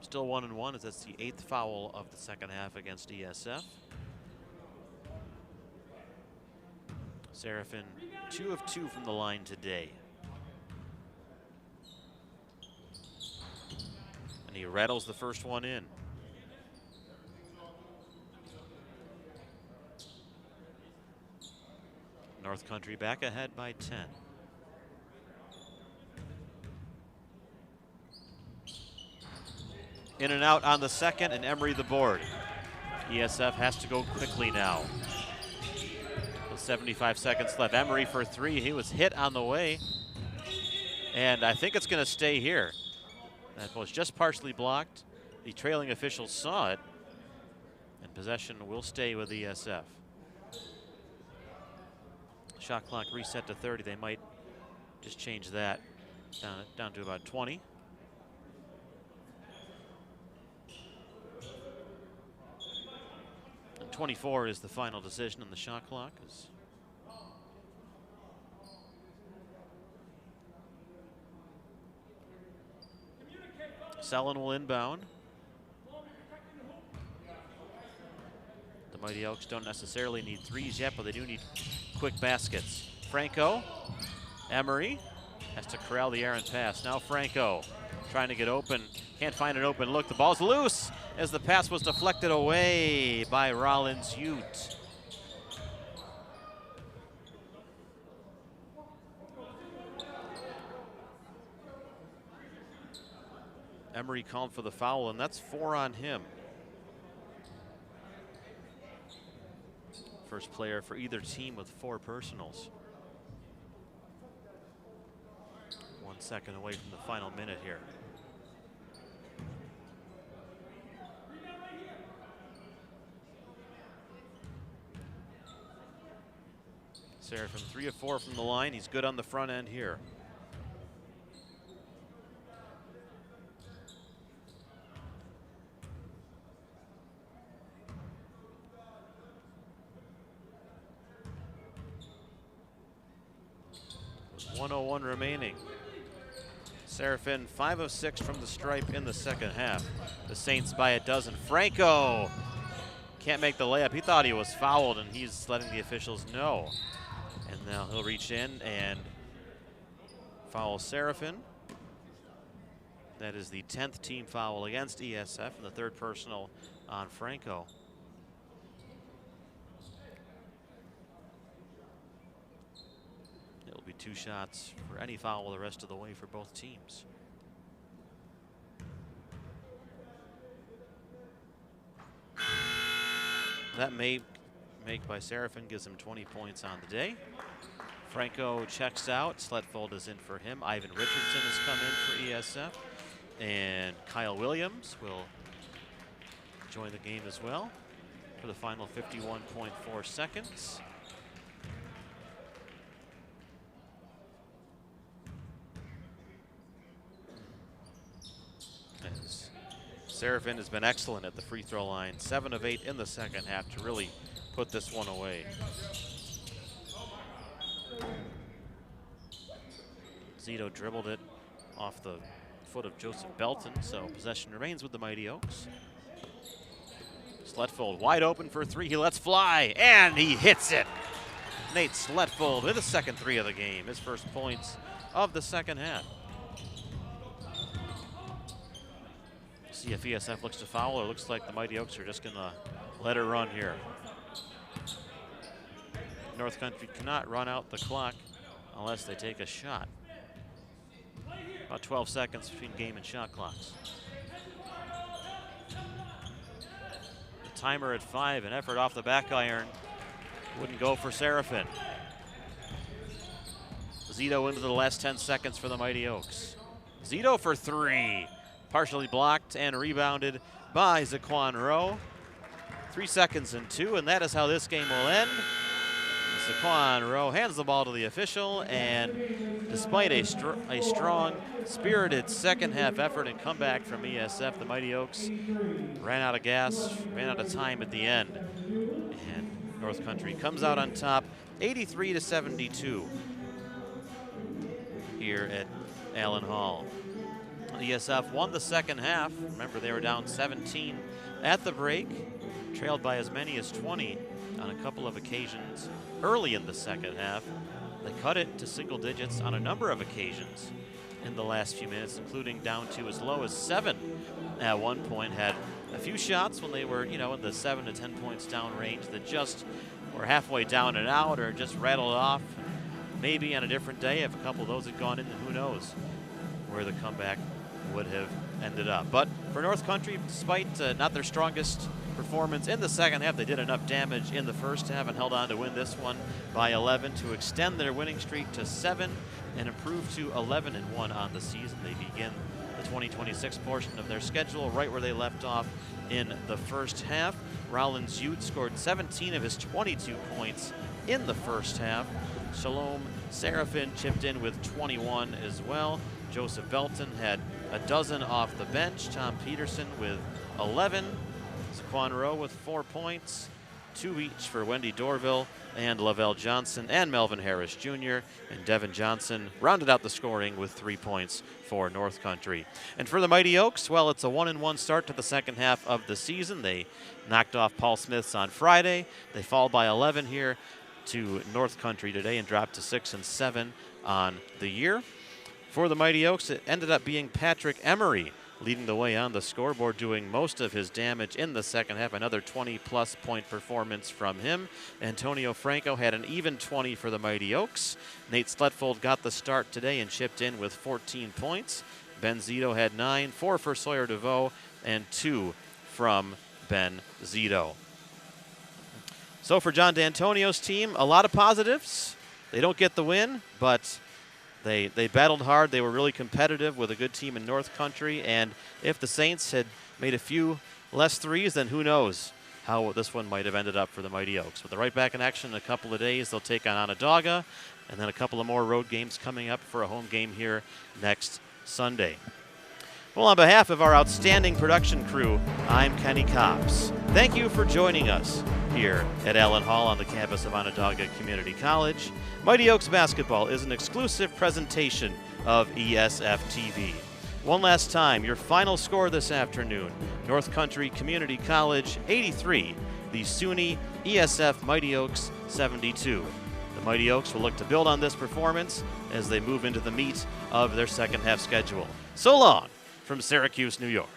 Still 1-1 as that's the 8th foul of the second half against ESF. Seraphim 2 of 2 from the line today. And he rattles the first one in. North Country back ahead by 10. In and out on the second, and Emery the board. ESF has to go quickly now. With 75 seconds left. Emery for 3, he was hit on the way. And I think it's gonna stay here. That was just partially blocked. The trailing officials saw it, and possession will stay with ESF. Shot clock reset to 30. They might just change that down to about 20. And 24 is the final decision on the shot clock. Selin will inbound. The Mighty Oaks don't necessarily need threes yet, but they do need quick baskets. Franco, Emery has to corral the errant pass. Now Franco trying to get open, can't find an open look. The ball's loose as the pass was deflected away by Rollins Ute. Emery called for the foul, and that's 4 on him. First player for either team with 4 personals. 1 second away from the final minute here. Seraphim 3 of 4 from the line. He's good on the front end here. With 1:01 remaining. Seraphim 5 of 6 from the stripe in the second half. The Saints by a dozen. Franco can't make the layup. He thought he was fouled, and he's letting the officials know. And now he'll reach in and foul Seraphim. That is the 10th team foul against ESF and the 3rd personal on Franco. It'll be 2 shots for any foul the rest of the way for both teams. That make by Serafin gives him 20 points on the day. Franco checks out. Sletfold is in for him. Ivan Richardson has come in for ESF. And Kyle Williams will join the game as well for the final 51.4 seconds. As Serafin has been excellent at the free throw line, 7 of 8 in the second half to really put this one away. Zito dribbled it off the foot of Joseph Belton, so possession remains with the Mighty Oaks. Sletfold wide open for 3, he lets fly, and he hits it. Nate Sletfold with his second 3 of the game, his first points of the second half. See if ESF looks to foul, or looks like the Mighty Oaks are just gonna let it run here. North Country cannot run out the clock unless they take a shot. About 12 seconds between game and shot clocks. The timer at 5, an effort off the back iron. Wouldn't go for Serafin. Zito into the last 10 seconds for the Mighty Oaks. Zito for 3. Partially blocked and rebounded by Zaquan Rowe. 3 seconds and 2, and that is how this game will end. Zaquan Rowe hands the ball to the official, and despite a strong, spirited second half effort and comeback from ESF, the Mighty Oaks ran out of gas, ran out of time at the end. And North Country comes out on top, 83-72 here at Allen Hall. ESF won the second half. Remember, they were down 17 at the break, trailed by as many as 20 on a couple of occasions early in the second half. They cut it to single digits on a number of occasions in the last few minutes, including down to as low as 7 at one point. Had a few shots when they were, in the 7 to 10 points down range that just were halfway down and out, or just rattled off. Maybe on a different day, if a couple of those had gone in, then who knows where the comeback would have ended up. But for North Country, despite not their strongest performance in the second half, they did enough damage in the first half and held on to win this one by 11 to extend their winning streak to 7 and improve to 11-1 on the season. They begin the 2026 portion of their schedule right where they left off in the first half. Rollins Ute scored 17 of his 22 points in the first half. Shalom Serafin chipped in with 21 as well. Joseph Belton had a dozen off the bench. Tom Peterson with 11. Zaquan Rowe with 4 points. 2 each for Wendy Dorville and Lavelle Johnson and Melvin Harris Jr. And Devin Johnson rounded out the scoring with 3 points for North Country. And for the Mighty Oaks, well, it's a 1-1 start to the second half of the season. They knocked off Paul Smith's on Friday. They fall by 11 here to North Country today and dropped to 6-7 on the year. For the Mighty Oaks, it ended up being Patrick Emery leading the way on the scoreboard, doing most of his damage in the second half. Another 20-plus point performance from him. Antonio Franco had an even 20 for the Mighty Oaks. Nate Sletfold got the start today and chipped in with 14 points. Ben Zito had 9, 4 for Sawyer DeVoe, and 2 from Ben Zito. So for John D'Antonio's team, a lot of positives. They don't get the win, but they battled hard. They were really competitive with a good team in North Country. And if the Saints had made a few less threes, then who knows how this one might have ended up for the Mighty Oaks. But they're right back in action in a couple of days. They'll take on Onondaga, and then a couple of more road games coming up for a home game here next Sunday. Well, on behalf of our outstanding production crew, I'm Kenny Copps. Thank you for joining us here at Allen Hall on the campus of Onondaga Community College. Mighty Oaks Basketball is an exclusive presentation of ESFTV. One last time, your final score this afternoon: North Country Community College 83, the SUNY ESF Mighty Oaks 72. The Mighty Oaks will look to build on this performance as they move into the meat of their second half schedule. So long from Syracuse, New York.